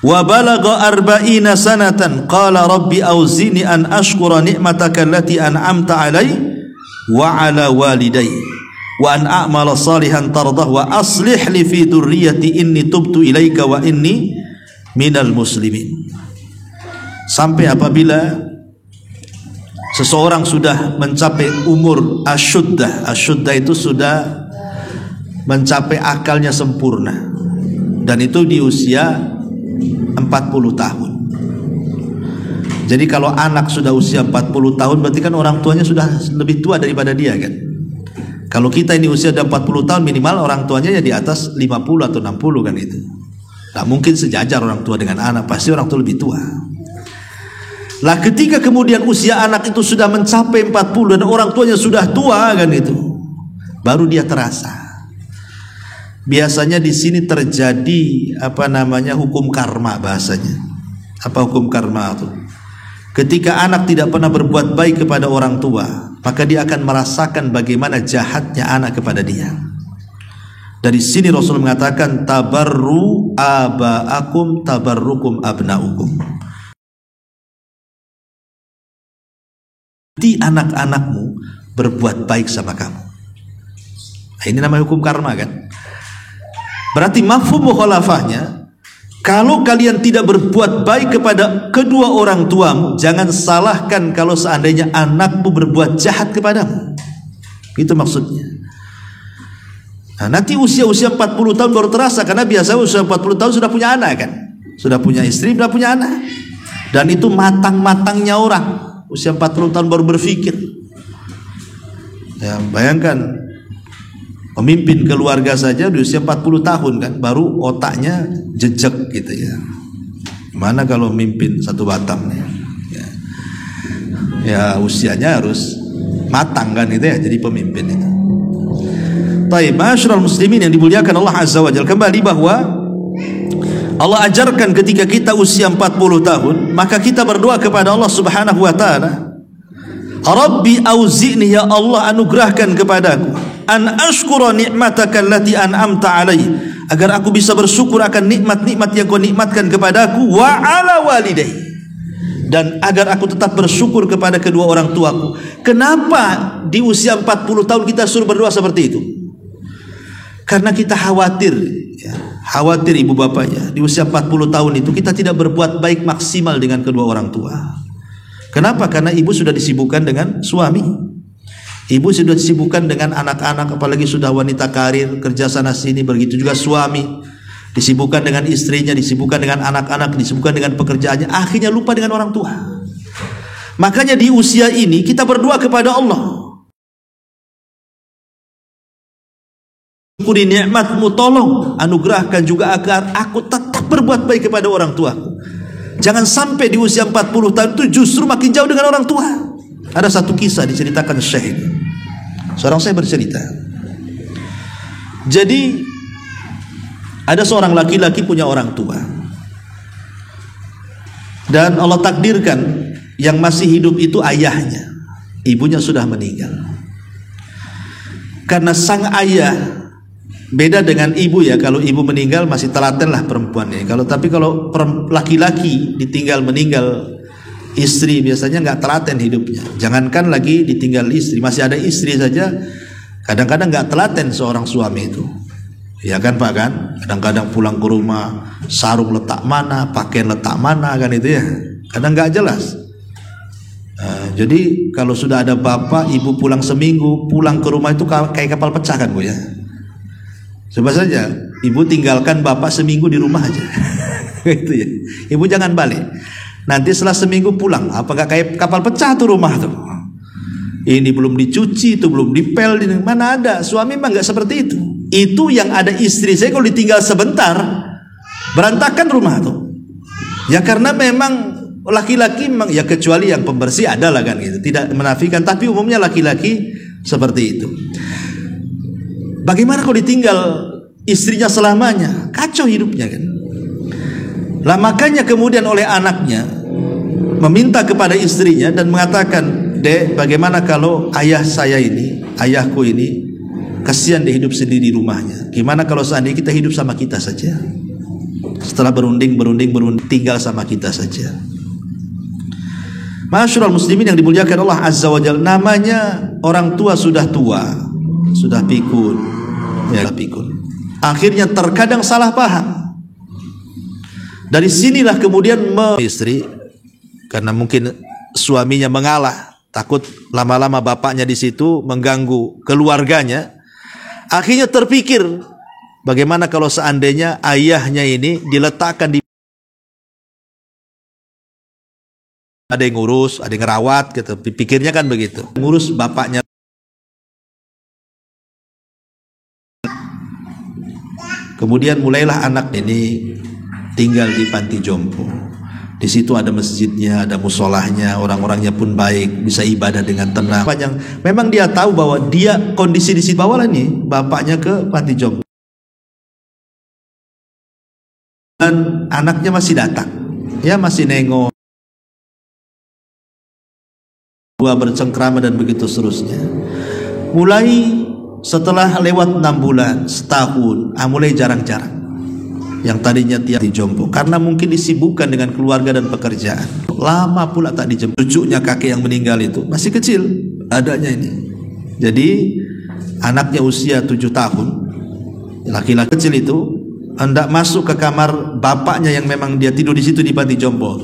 wa balagha 40 sanatan qala rabbi auzini an ashkura ni'mataka allati an'amta 'alai wa 'ala walidayya wa an a'mala salihan tardah wa aslih li fi dzurriyyati inni tubtu ilaika wa inni minal muslimin. Sampai apabila seseorang sudah mencapai umur asyuddah. Asyuddah itu sudah mencapai akalnya sempurna, dan itu di usia 40 tahun. Jadi kalau anak sudah usia 40 tahun, berarti kan orang tuanya sudah lebih tua daripada dia kan. Kalau kita ini usia udah 40 tahun, minimal orang tuanya ya di atas 50 atau 60 kan itu. Nah, mungkin sejajar orang tua dengan anak, pasti orang tua lebih tua. Lah ketika kemudian usia anak itu sudah mencapai 40 dan orang tuanya sudah tua kan itu, baru dia terasa. Biasanya di sini terjadi hukum karma bahasanya. Apa hukum karma itu? Ketika anak tidak pernah berbuat baik kepada orang tua, maka dia akan merasakan bagaimana jahatnya anak kepada dia. Dari sini Rasul mengatakan tabarru aba'akum tabarrukum abna'ukum. Di anak-anakmu berbuat baik sama kamu. Nah, ini namanya hukum karma kan. Berarti mafhum mukhalafahnya, kalau kalian tidak berbuat baik kepada kedua orang tuamu, jangan salahkan kalau seandainya anakmu berbuat jahat kepadamu. Itu maksudnya. Nah, nanti usia-usia 40 tahun baru terasa, karena biasa usia 40 tahun sudah punya anak kan, sudah punya istri, sudah punya anak, dan itu matang-matangnya orang. Usia 40 tahun baru berpikir. Ya, bayangkan pemimpin keluarga saja di usia 40 tahun kan, baru otaknya jejak gitu ya. Mana kalau mimpin satu Batam ya. ya usianya harus matang kan itu ya, jadi pemimpin itu. Baik, ma'asyiral muslimin yang dimuliakan Allah Azza wa Jalla, kembali bahwa Allah ajarkan ketika kita usia 40 tahun, maka kita berdoa kepada Allah Subhanahu wa taala, Rabbi auzi'ni, ya Allah anugerahkan kepadaku, an ashkura ni'mataka allati an'amta alaihi, agar aku bisa bersyukur akan nikmat-nikmat yang kau nikmatkan kepadaku, wa ala walidayya, dan agar aku tetap bersyukur kepada kedua orang tuaku. Kenapa di usia 40 tahun kita suruh berdoa seperti itu? Karena kita khawatir ya, khawatir ibu bapaknya di usia 40 tahun itu kita tidak berbuat baik maksimal dengan kedua orang tua. Kenapa? Karena ibu sudah disibukkan dengan suami, ibu sudah disibukkan dengan anak-anak, apalagi sudah wanita karir, kerja sana sini. Begitu juga suami, disibukkan dengan istrinya, disibukkan dengan anak-anak, disibukkan dengan pekerjaannya, akhirnya lupa dengan orang tua. Makanya di usia ini kita berdoa kepada Allah, syukuri nikmatmu, tolong anugerahkan juga agar aku tetap berbuat baik kepada orang tuaku. Jangan sampai di usia 40 tahun itu justru makin jauh dengan orang tua. Ada satu kisah diceritakan Syekh, seorang saya bercerita. Jadi ada seorang laki-laki punya orang tua, dan Allah takdirkan yang masih hidup itu ayahnya, ibunya sudah meninggal. Karena sang ayah, beda dengan ibu ya, kalau ibu meninggal masih telaten lah perempuannya. Kalau laki-laki ditinggal meninggal istri, biasanya nggak telaten hidupnya. Jangankan lagi ditinggal istri, masih ada istri saja kadang-kadang nggak telaten seorang suami itu. Ya kan Pak kan? Kadang-kadang pulang ke rumah sarung letak mana, pakaian letak mana kan itu ya. Kadang nggak jelas. Jadi kalau sudah ada bapak ibu pulang seminggu, pulang ke rumah itu kayak kapal pecah kan Bu ya. Coba saja ibu tinggalkan bapak seminggu di rumah aja. Itu ya. Ibu jangan balik. Nanti setelah seminggu pulang, apa nggak kayak kapal pecah tuh rumah tuh. Ini belum dicuci, itu belum dipel, mana ada. Suami mah nggak seperti itu. Itu yang ada istri saya kalau ditinggal sebentar berantakan rumah tuh. Ya karena memang laki-laki memang, ya kecuali yang pembersih adalah kan gitu. Tidak menafikan, tapi umumnya laki-laki seperti itu. Bagaimana kalau ditinggal istrinya selamanya? Kacau hidupnya kan. Lah makanya kemudian oleh anaknya meminta kepada istrinya dan mengatakan, Dek, bagaimana kalau ayah saya ini, ayahku ini kasihan dia hidup sendiri di rumahnya. Gimana kalau seandainya kita hidup sama kita saja? Setelah berunding tinggal sama kita saja. Ma'asyiral muslimin yang dimuliakan Allah Azza wa Jalla, namanya orang tua, sudah pikun, ya pikun. Akhirnya terkadang salah paham. Dari sinilah kemudian istri, karena mungkin suaminya mengalah, takut lama-lama bapaknya di situ mengganggu keluarganya. Akhirnya terpikir, bagaimana kalau seandainya ayahnya ini diletakkan di, ada yang ngurus, ada yang ngerawat gitu. Pikirnya kan begitu. Ngurus bapaknya. Kemudian mulailah anak ini tinggal di panti jompo. Di situ ada masjidnya, ada musolahnya, orang-orangnya pun baik, bisa ibadah dengan tenang. Memang dia tahu bahwa dia kondisi di situ, bawalah nih bapaknya ke panti jompo. Dan anaknya masih datang, ya masih nengok, bercengkrama dan begitu seterusnya. Mulai setelah lewat 6 bulan, setahun, mulai jarang-jarang. Yang tadinya tiap dijemput karena mungkin disibukkan dengan keluarga dan pekerjaan. Lama pula tak dijemput. Cucunya kakek yang meninggal itu masih kecil adanya ini. Jadi anaknya usia 7 tahun, laki-laki kecil itu hendak masuk ke kamar bapaknya yang memang dia tidur di situ di panti jompo.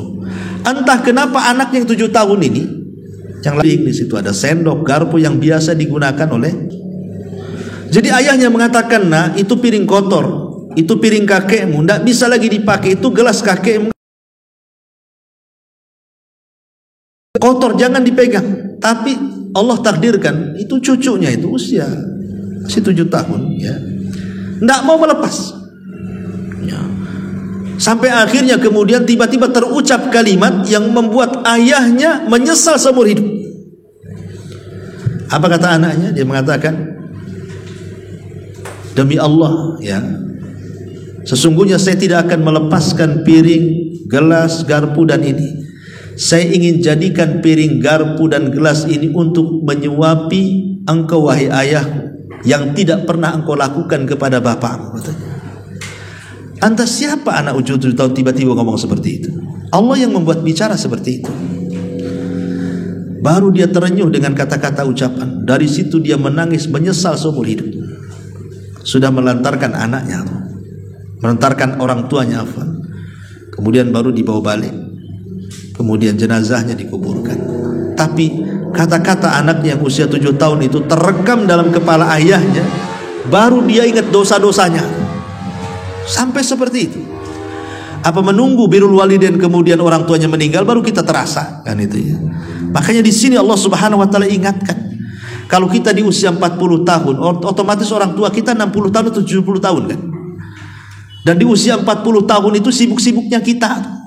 Entah kenapa anak yang 7 tahun ini, yang lain di situ ada sendok, garpu yang biasa digunakan oleh. Jadi ayahnya mengatakan, nah itu piring kotor, itu piring kakekmu, tidak bisa lagi dipakai, itu gelas kakekmu kotor, jangan dipegang. Tapi Allah takdirkan itu cucunya itu usia masih 7 tahun, ya, tidak mau melepas. Ya. Sampai akhirnya kemudian tiba-tiba terucap kalimat yang membuat ayahnya menyesal seumur hidup. Apa kata anaknya? Dia mengatakan, demi Allah ya, sesungguhnya saya tidak akan melepaskan piring, gelas, garpu dan ini. Saya ingin jadikan piring, garpu dan gelas ini untuk menyuapi engkau wahai ayahku yang tidak pernah engkau lakukan kepada bapakmu. Anda siapa anak usia 7 tahun tiba-tiba ngomong seperti itu? Allah yang membuat bicara seperti itu. Baru dia terenyuh dengan kata-kata ucapan. Dari situ dia menangis menyesal seumur hidup. Sudah melantarkan anaknya, melantarkan orang tuanya. Kemudian baru dibawa balik. Kemudian jenazahnya dikuburkan. Tapi kata-kata anaknya yang usia 7 tahun itu terekam dalam kepala ayahnya. Baru dia ingat dosa-dosanya. Sampai seperti itu. Apa menunggu birrul walidain kemudian orang tuanya meninggal baru kita terasa kan itu ya. Makanya di sini Allah Subhanahu wa taala ingatkan, kalau kita di usia 40 tahun otomatis orang tua kita 60 tahun atau 70 tahun kan. Dan di usia 40 tahun itu sibuk-sibuknya kita.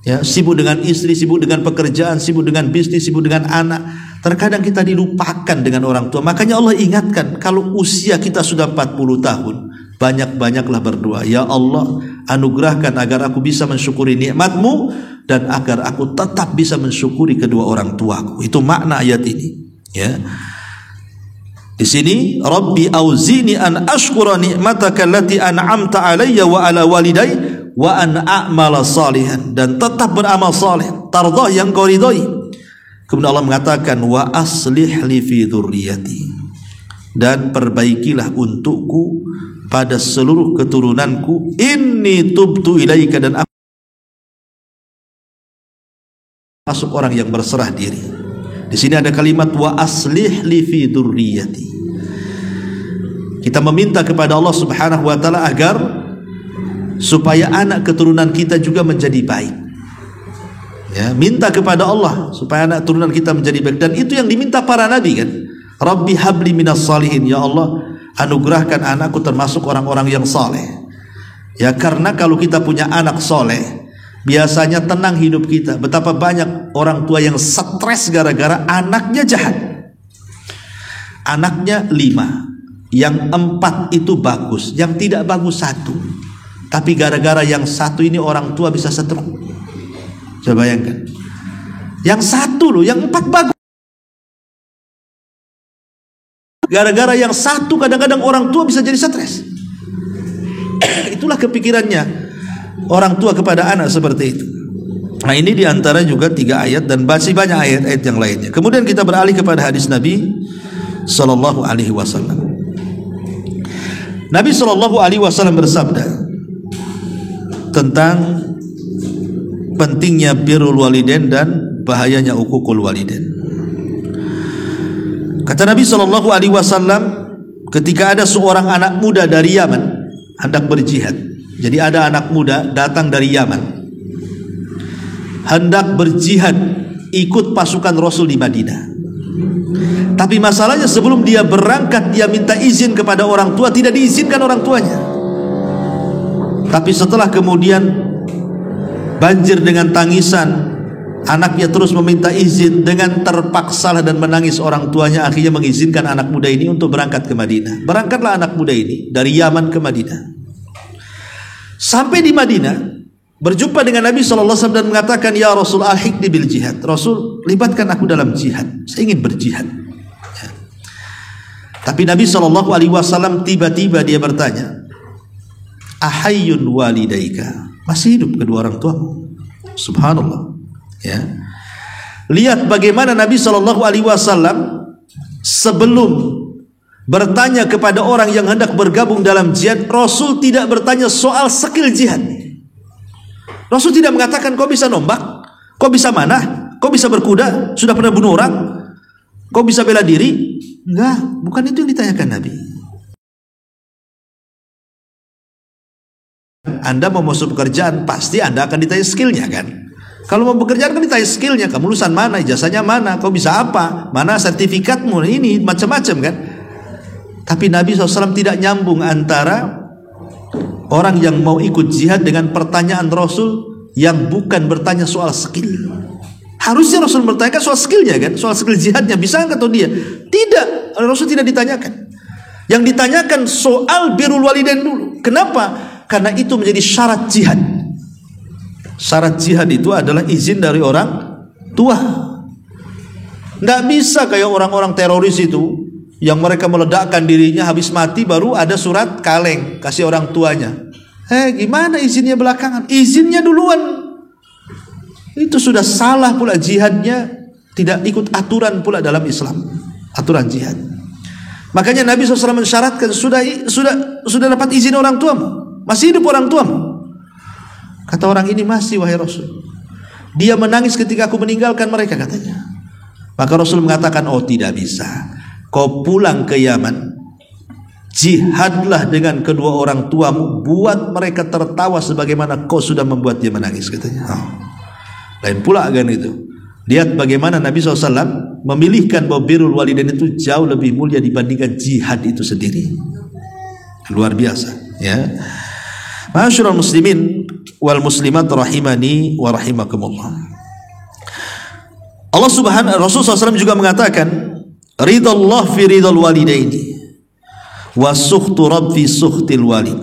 Ya, sibuk dengan istri, sibuk dengan pekerjaan, sibuk dengan bisnis, sibuk dengan anak. Terkadang kita dilupakan dengan orang tua. Makanya Allah ingatkan, kalau usia kita sudah 40 tahun, banyak-banyaklah berdoa, ya Allah, anugerahkan agar aku bisa mensyukuri nikmat-Mu dan agar aku tetap bisa mensyukuri kedua orang tuaku. Itu makna ayat ini. Ya. Di sini, Rabbi auzini an ashkura ni'mataka allati an'amta alayya wa ala walidayya wa an a'mala salihan, dan tetap beramal saleh, tardah yang kau ridhoi. Kemudian Allah mengatakan, wa aslih li fi dzurriyyati, dan perbaikilah untukku pada seluruh keturunanku, inni tubtu ilaika, dan aku masuk orang yang berserah diri. Di sini ada kalimat wa aslih li fi dzurriyyati. Kita meminta kepada Allah Subhanahu wa taala agar supaya anak keturunan kita juga menjadi baik. Ya, minta kepada Allah supaya anak keturunan kita menjadi baik, dan itu yang diminta para nabi kan. Rabbi habli minas salihin, ya Allah, anugerahkan anakku termasuk orang-orang yang saleh. Ya, karena kalau kita punya anak soleh, biasanya tenang hidup kita. Betapa banyak orang tua yang stres gara-gara anaknya jahat. Anaknya 5, yang 4 itu bagus, yang tidak bagus 1. Tapi gara-gara yang 1 ini orang tua bisa stroke. Coba bayangkan, yang 1 loh, yang 4 bagus. Gara-gara yang 1 kadang-kadang orang tua bisa jadi stres. Itulah kepikirannya orang tua kepada anak seperti itu. Nah, ini diantara juga 3 ayat, dan masih banyak ayat-ayat yang lainnya. Kemudian kita beralih kepada hadis Nabi Sallallahu Alaihi Wasallam. Nabi Sallallahu Alaihi Wasallam bersabda tentang pentingnya birrul walidain dan bahayanya uququl walidain. Kata Nabi Sallallahu Alaihi Wasallam, ketika ada seorang anak muda dari Yaman hendak berjihad. Jadi ada anak muda datang dari Yaman hendak berjihad, ikut pasukan Rasul di Madinah. Tapi masalahnya sebelum dia berangkat, dia minta izin kepada orang tua, tidak diizinkan orang tuanya. Tapi setelah kemudian banjir dengan tangisan, anaknya terus meminta izin, dengan terpaksalah dan menangis orang tuanya akhirnya mengizinkan anak muda ini untuk berangkat ke Madinah. Berangkatlah anak muda ini dari Yaman ke Madinah. Sampai di Madinah, berjumpa dengan Nabi SAW dan mengatakan, ya Rasul, alhiqni bil jihad. Rasul, libatkan aku dalam jihad, saya ingin berjihad. Ya. Tapi Nabi SAW tiba-tiba dia bertanya, ahayyun walidaika, masih hidup kedua orang tuamu? Subhanallah. Ya. Lihat bagaimana Nabi SAW sebelum bertanya kepada orang yang hendak bergabung dalam jihad, Rasul tidak bertanya soal skill jihad. Rasul tidak mengatakan kau bisa nombak, kau bisa manah, kau bisa berkuda, sudah pernah bunuh orang, kau bisa bela diri. Enggak, bukan itu yang ditanyakan Nabi. Anda mau masuk pekerjaan, pasti Anda akan ditanya skillnya kan. Kalau mau bekerja kan ditanya skillnya, kamu lulusan mana, ijazahnya mana, kau bisa apa, mana sertifikatmu, ini macam-macam kan. Tapi Nabi SAW tidak nyambung antara orang yang mau ikut jihad dengan pertanyaan Rasul yang bukan bertanya soal skill. Harusnya Rasul bertanyakan soal skillnya kan, soal skill jihadnya, bisa nggak tahu dia? Tidak, Rasul tidak ditanyakan. Yang ditanyakan soal birrul walidain dulu. Kenapa? Karena itu menjadi syarat jihad. Syarat jihad itu adalah izin dari orang tua. Nggak bisa kayak orang-orang teroris itu, yang mereka meledakkan dirinya, habis mati baru ada surat kaleng kasih orang tuanya. Gimana izinnya belakangan? Izinnya duluan. Itu sudah salah pula jihadnya, tidak ikut aturan pula dalam Islam, aturan jihad. Makanya Nabi SAW mensyaratkan, sudah dapat izin orang tuamu, masih hidup orang tuamu. Kata orang ini, masih wahai Rasul. Dia menangis ketika aku meninggalkan mereka, katanya. Maka Rasul mengatakan, oh tidak bisa, kau pulang ke Yaman, jihadlah dengan kedua orang tuamu, buat mereka tertawa sebagaimana kau sudah membuat dia menangis, katanya. Lain pula kan itu. Lihat bagaimana Nabi SAW memilihkan bahwa birrul walidain itu jauh lebih mulia dibandingkan jihad itu sendiri. Luar biasa, ya. Ma'asyiral muslimin wal muslimat rahimani wa rahimakumullah. Rasul SAW juga mengatakan, ridallah fi ridal walidaini wa sukhtu rabb fi sukhtil walid.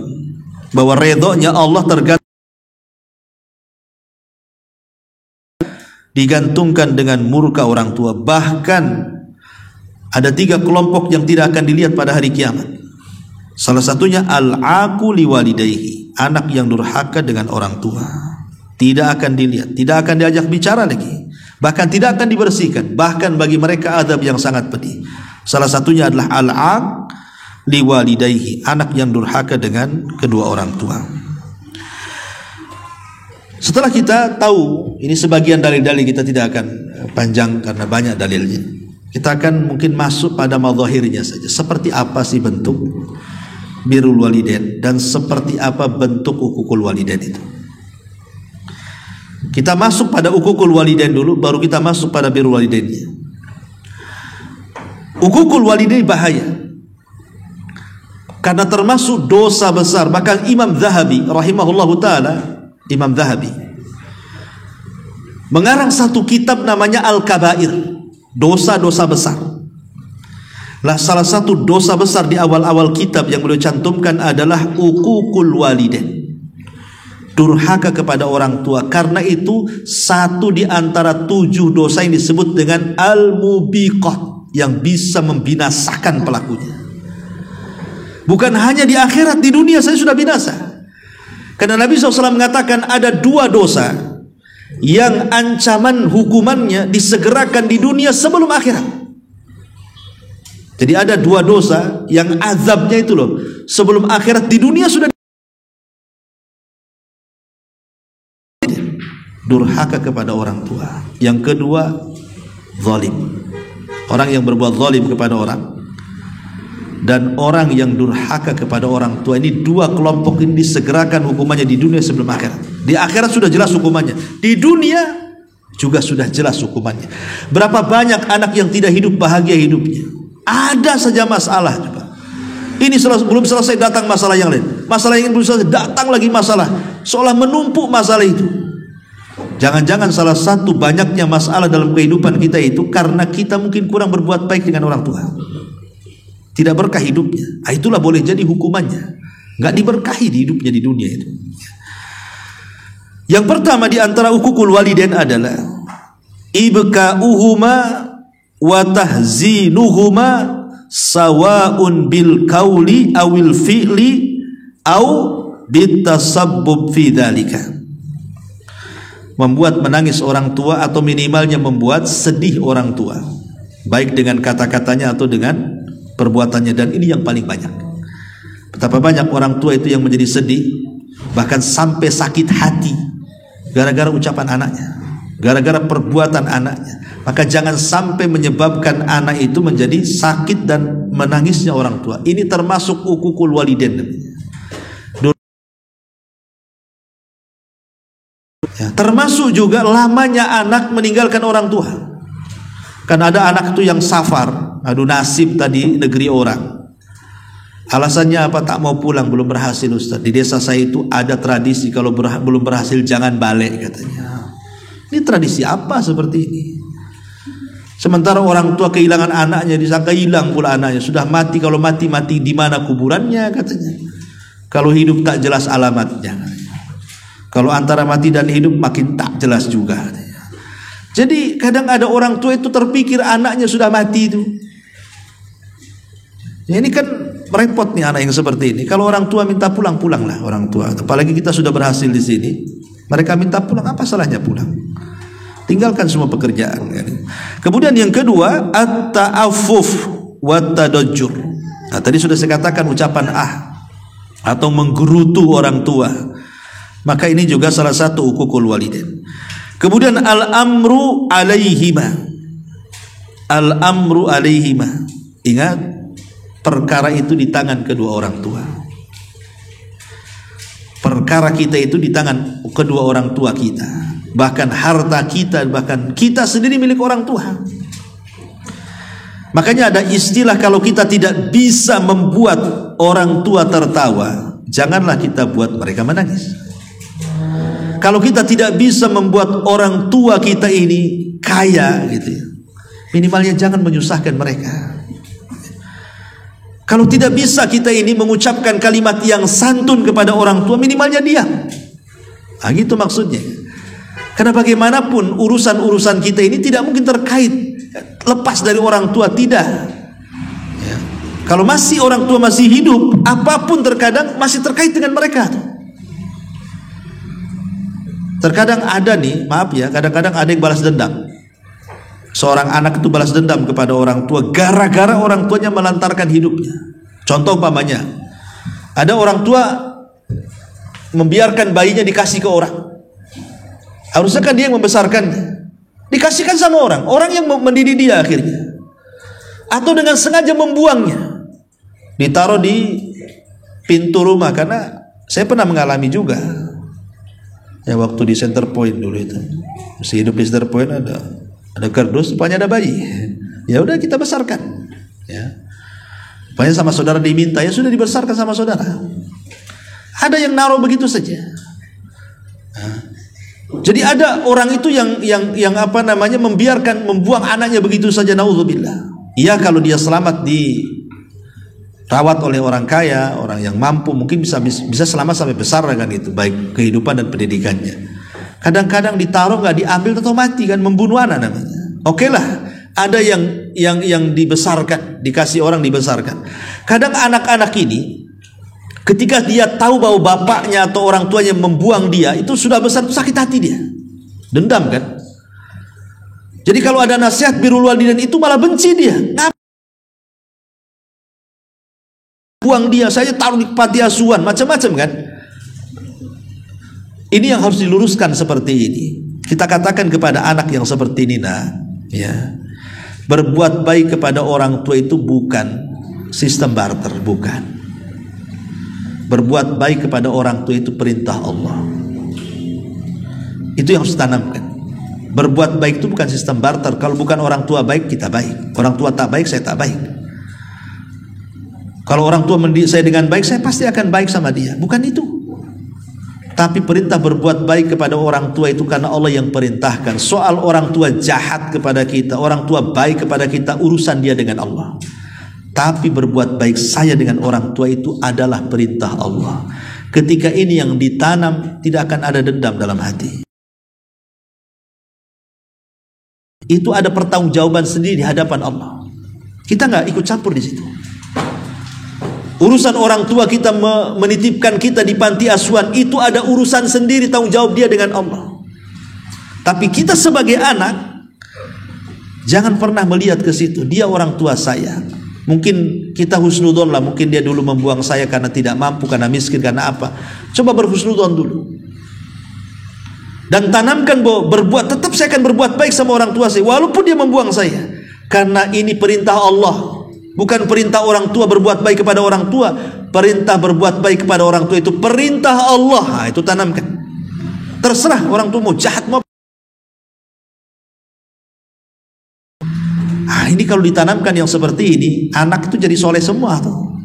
Bahwa redhonya Allah digantungkan dengan murka orang tua. Bahkan ada 3 kelompok yang tidak akan dilihat pada hari kiamat. Salah satunya al-aqu liwalidayhi, anak yang durhaka dengan orang tua. Tidak akan dilihat, tidak akan diajak bicara lagi, bahkan tidak akan dibersihkan. Bahkan bagi mereka azab yang sangat pedih. Salah satunya adalah al-aqu liwalidayhi, anak yang durhaka dengan kedua orang tua. Setelah kita tahu ini, sebagian dalil-dalil, kita tidak akan panjang karena banyak dalilnya. Kita akan mungkin masuk pada madzahirnya saja. Seperti apa sih bentuk birrul walidain dan seperti apa bentuk uququl walidain itu. Kita masuk pada uququl walidain dulu, baru kita masuk pada birrul walidainnya. Uququl walidain bahaya karena termasuk dosa besar. Bahkan Imam Zahabi rahimahullahu taala, Imam Zahabi mengarang satu kitab namanya Al-Kabair, dosa-dosa besar. Lah salah satu dosa besar di awal-awal kitab yang beliau cantumkan adalah uququl walidain, durhaka kepada orang tua. Karena itu satu di antara 7 dosa yang disebut dengan al-mubiqah, yang bisa membinasakan pelakunya. Bukan hanya di akhirat, di dunia saya sudah binasa. Karena Nabi SAW mengatakan ada 2 dosa yang ancaman hukumannya disegerakan di dunia sebelum akhirat. Jadi ada 2 dosa yang azabnya itu loh sebelum akhirat, di dunia sudah. Durhaka kepada orang tua. Yang kedua, zalim, orang yang berbuat zalim kepada orang, dan orang yang durhaka kepada orang tua. Ini 2 kelompok ini disegerakan hukumannya di dunia sebelum akhirat. Di akhirat sudah jelas hukumannya, di dunia juga sudah jelas hukumannya. Berapa banyak anak yang tidak hidup bahagia hidupnya, ada saja masalah. Coba, ini belum selesai datang masalah yang lain, masalah yang belum selesai datang lagi masalah, seolah menumpuk masalah itu. Jangan-jangan salah satu banyaknya masalah dalam kehidupan kita itu karena kita mungkin kurang berbuat baik dengan orang tua. Tidak berkah hidupnya. Itulah boleh jadi hukumannya, nggak diberkahi di hidupnya di dunia itu. Yang pertama di antara uququl walidain adalah ibka'uhuma wa tahzinuhuma sawa'un bil qauli awil fi'li aw bitasabbub fi dzalika. Membuat menangis orang tua atau minimalnya membuat sedih orang tua, baik dengan kata-katanya atau dengan perbuatannya. Dan ini yang paling banyak. Betapa banyak orang tua itu yang menjadi sedih, bahkan sampai sakit hati gara-gara ucapan anaknya, gara-gara perbuatan anaknya. Maka jangan sampai menyebabkan anak itu menjadi sakit dan menangisnya orang tua. Ini termasuk uququl walidain. Ya, termasuk juga lamanya anak meninggalkan orang tua. Kan ada anak itu yang safar, aduh nasib tadi negeri orang. Alasannya apa? Tak mau pulang, belum berhasil Ustaz. Di desa saya itu ada tradisi kalau belum berhasil jangan balik katanya. Ini tradisi apa seperti ini? Sementara orang tua kehilangan anaknya, disangka hilang pula anaknya. Sudah mati, kalau mati di mana kuburannya katanya. Kalau hidup tak jelas alamatnya katanya. Kalau antara mati dan hidup makin tak jelas juga katanya. Jadi kadang ada orang tua itu terpikir anaknya sudah mati itu. Ya, ini kan repot nih anak yang seperti ini. Kalau orang tua minta pulang, pulanglah orang tua. Apalagi kita sudah berhasil di sini, mereka minta pulang, apa salahnya pulang? Tinggalkan semua pekerjaan. Kemudian yang kedua, at-ta'affuf wa tadajjur. Nah, tadi sudah saya katakan ucapan atau menggerutu orang tua. Maka ini juga salah satu uququl walidain. Kemudian al-amru alaihima. Al-amru alaihima. Ingat, perkara itu di tangan kedua orang tua. Perkara kita itu di tangan kedua orang tua kita. Bahkan harta kita, bahkan kita sendiri milik orang tua. Makanya ada istilah, kalau kita tidak bisa membuat orang tua tertawa, janganlah kita buat mereka menangis. Kalau kita tidak bisa membuat orang tua kita ini kaya gitu ya, minimalnya jangan menyusahkan mereka. Kalau tidak bisa kita ini mengucapkan kalimat yang santun kepada orang tua, minimalnya diam. Nah, gitu maksudnya. Karena bagaimanapun urusan-urusan kita ini tidak mungkin terkait lepas dari orang tua, tidak. Ya. Kalau masih orang tua masih hidup, apapun terkadang masih terkait dengan mereka. Terkadang ada nih, maaf ya, kadang-kadang ada yang balas dendam. Seorang anak itu balas dendam kepada orang tua gara-gara orang tuanya melantarkan hidupnya. Contoh umpamanya, ada orang tua membiarkan bayinya dikasih ke orang. Harusnya kan dia yang membesarkannya, dikasihkan sama orang yang mendidik dia akhirnya. Atau dengan sengaja membuangnya, ditaruh di pintu rumah. Karena saya pernah mengalami juga. Ya, waktu di Center Point dulu itu, masih hidup di Center Point, ada kardus, rupanya ada bayi. Ya udah kita besarkan. Ya, rupanya sama saudara diminta, ya sudah dibesarkan sama saudara. Ada yang naruh begitu saja. Nah, jadi ada orang itu yang apa namanya membuang anaknya begitu saja, naudzubillah. Iya, kalau dia selamat dirawat oleh orang kaya, orang yang mampu, mungkin bisa selamat sampai besar kan itu, baik kehidupan dan pendidikannya. Kadang-kadang ditaruh nggak diambil atau mati kan, membunuh anak namanya. Oke lah, ada yang dibesarkan, dikasih orang dibesarkan. Kadang anak-anak ini ketika dia tahu bahwa bapaknya atau orang tuanya membuang dia, itu sudah besar, sakit hati dia, dendam kan. Jadi kalau ada nasihat birrul walidain itu malah benci dia. Buang dia, saya taruh di panti asuhan, macam-macam kan. Ini yang harus diluruskan seperti ini. Kita katakan kepada anak yang seperti ini, ya, berbuat baik kepada orang tua itu bukan sistem barter, bukan. Berbuat baik kepada orang tua itu perintah Allah. Itu yang harus ditanamkan. Berbuat baik itu bukan sistem barter. Kalau bukan orang tua baik, kita baik. Orang tua tak baik, saya tak baik. Kalau orang tua mendidik saya dengan baik, saya pasti akan baik sama dia. Bukan itu. Tapi perintah berbuat baik kepada orang tua itu karena Allah yang perintahkan. Soal orang tua jahat kepada kita, orang tua baik kepada kita, urusan dia dengan Allah. Tapi berbuat baik saya dengan orang tua itu adalah perintah Allah. Ketika ini yang ditanam, tidak akan ada dendam dalam hati. Itu ada pertanggungjawaban sendiri di hadapan Allah. Kita nggak ikut campur di situ. Urusan orang tua kita menitipkan kita di panti asuhan, itu ada urusan sendiri, tanggung jawab dia dengan Allah. Tapi kita sebagai anak jangan pernah melihat ke situ. Dia orang tua saya. Mungkin kita husnudzon lah, mungkin dia dulu membuang saya karena tidak mampu, karena miskin, karena apa. Coba berhusnudzon dulu. Dan tanamkan bahwa tetap saya akan berbuat baik sama orang tua saya, walaupun dia membuang saya. Karena ini perintah Allah. Bukan perintah orang tua berbuat baik kepada orang tua. Perintah berbuat baik kepada orang tua itu perintah Allah. Nah, itu tanamkan. Terserah orang tua mau jahat mau. Nah, ini kalau ditanamkan yang seperti ini, anak itu jadi soleh semua tuh.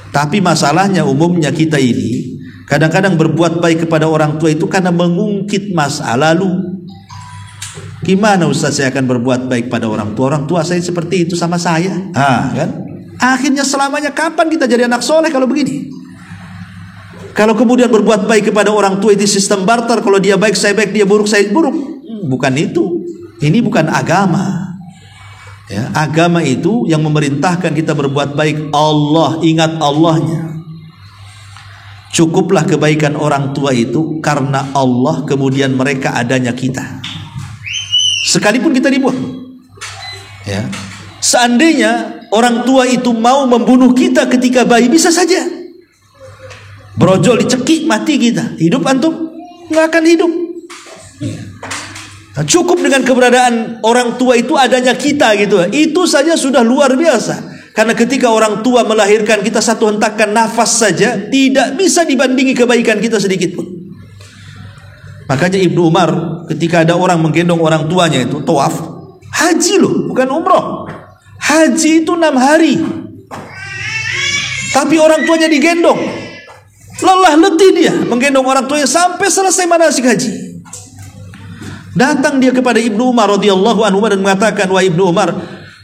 Tapi masalahnya umumnya kita ini kadang-kadang berbuat baik kepada orang tua itu karena mengungkit masa lalu. Gimana Ustaz saya akan berbuat baik pada orang tua? Orang tua saya seperti itu sama saya. Kan? Akhirnya selamanya kapan kita jadi anak soleh kalau begini? Kalau kemudian berbuat baik kepada orang tua itu sistem barter, kalau dia baik saya baik, dia buruk saya buruk. Bukan itu. Ini bukan agama. Ya, agama itu yang memerintahkan kita berbuat baik Allah, ingat Allahnya. Cukuplah kebaikan orang tua itu karena Allah, kemudian mereka adanya kita. Sekalipun kita dibuang. Ya. Seandainya orang tua itu mau membunuh kita ketika bayi, bisa saja. Brojol dicekik, mati kita. Hidup antum? Nggak akan hidup. Nah, cukup dengan keberadaan orang tua itu adanya kita gitu. Itu saja sudah luar biasa. Karena ketika orang tua melahirkan kita, satu hentakan nafas saja tidak bisa dibandingi kebaikan kita sedikit pun. Makanya Ibnu Umar ketika ada orang menggendong orang tuanya itu tawaf, haji loh, bukan umroh. Haji itu 6 hari. Tapi orang tuanya digendong. Lelah letih dia menggendong orang tuanya sampai selesai manasik haji. Datang dia kepada Ibnu Umar radhiyallahu anhu dan mengatakan, wahai Ibnu Umar,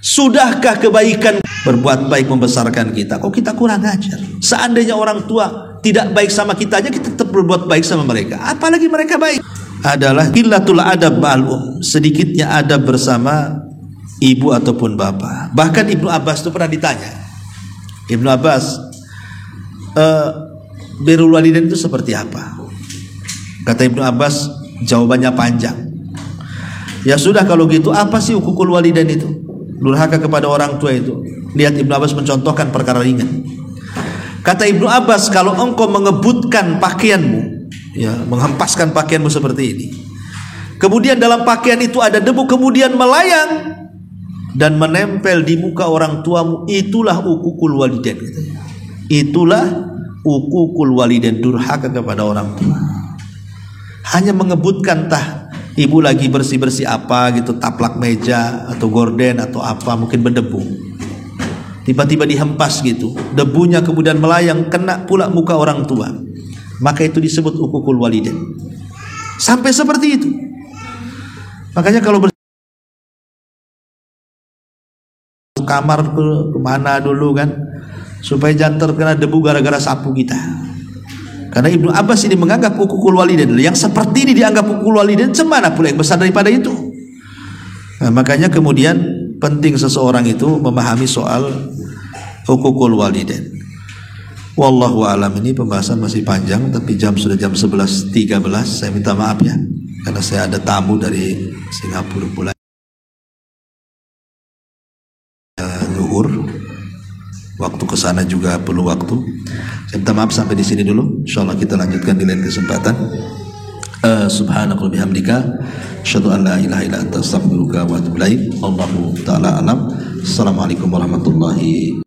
sudahkah kebaikan berbuat baik membesarkan kita? Kok kita kurang ajar? Seandainya orang tua tidak baik sama kita aja, kita tetap berbuat baik sama mereka. Apalagi mereka baik. Adalah qillatul adab ma'al sedikitnya adab bersama ibu ataupun bapak. Bahkan Ibnu Abbas itu pernah ditanya. Ibnu Abbas, birrul walidain itu seperti apa? Kata Ibnu Abbas, jawabannya panjang. Ya sudah kalau gitu, apa sih hukukul walidain itu? Durhaka kepada orang tua itu. Lihat Ibnu Abbas mencontohkan perkara ringan. Kata Ibnu Abbas, kalau engkau mengebutkan pakaianmu, ya, menghempaskan pakaianmu seperti ini, kemudian dalam pakaian itu ada debu, kemudian melayang dan menempel di muka orang tuamu, itulah hukukul walidain. Itulah hukukul walidain, durhaka kepada orang tua. Hanya mengebutkan, tah ibu lagi bersih-bersih apa gitu, taplak meja atau gorden atau apa, mungkin berdebu, tiba-tiba dihempas gitu, debunya kemudian melayang kena pula muka orang tua, maka itu disebut hukukul walidain. Sampai seperti itu. Makanya kalau kamar kemana dulu kan, supaya jangan terkena debu gara-gara sapu kita. Karena Ibnu Abbas ini menganggap hukukul walidain, yang seperti ini dianggap hukukul walidain, semana pula yang besar daripada itu. Nah, makanya kemudian penting seseorang itu memahami soal hukukul walidain. Wallahu alam. Ini pembahasan masih panjang, tapi sudah jam 11.13. Saya minta maaf ya, karena saya ada tamu dari Singapura pula. Zuhur, waktu kesana juga perlu waktu. Saya minta maaf sampai di sini dulu. Insyaallah kita lanjutkan di lain kesempatan. Subhanakallahumma bihamdika, asyhadu an la ilaha illa anta, astaghfiruka wa atubu ilaik. Allahu taala alam. Assalamualaikum warahmatullahi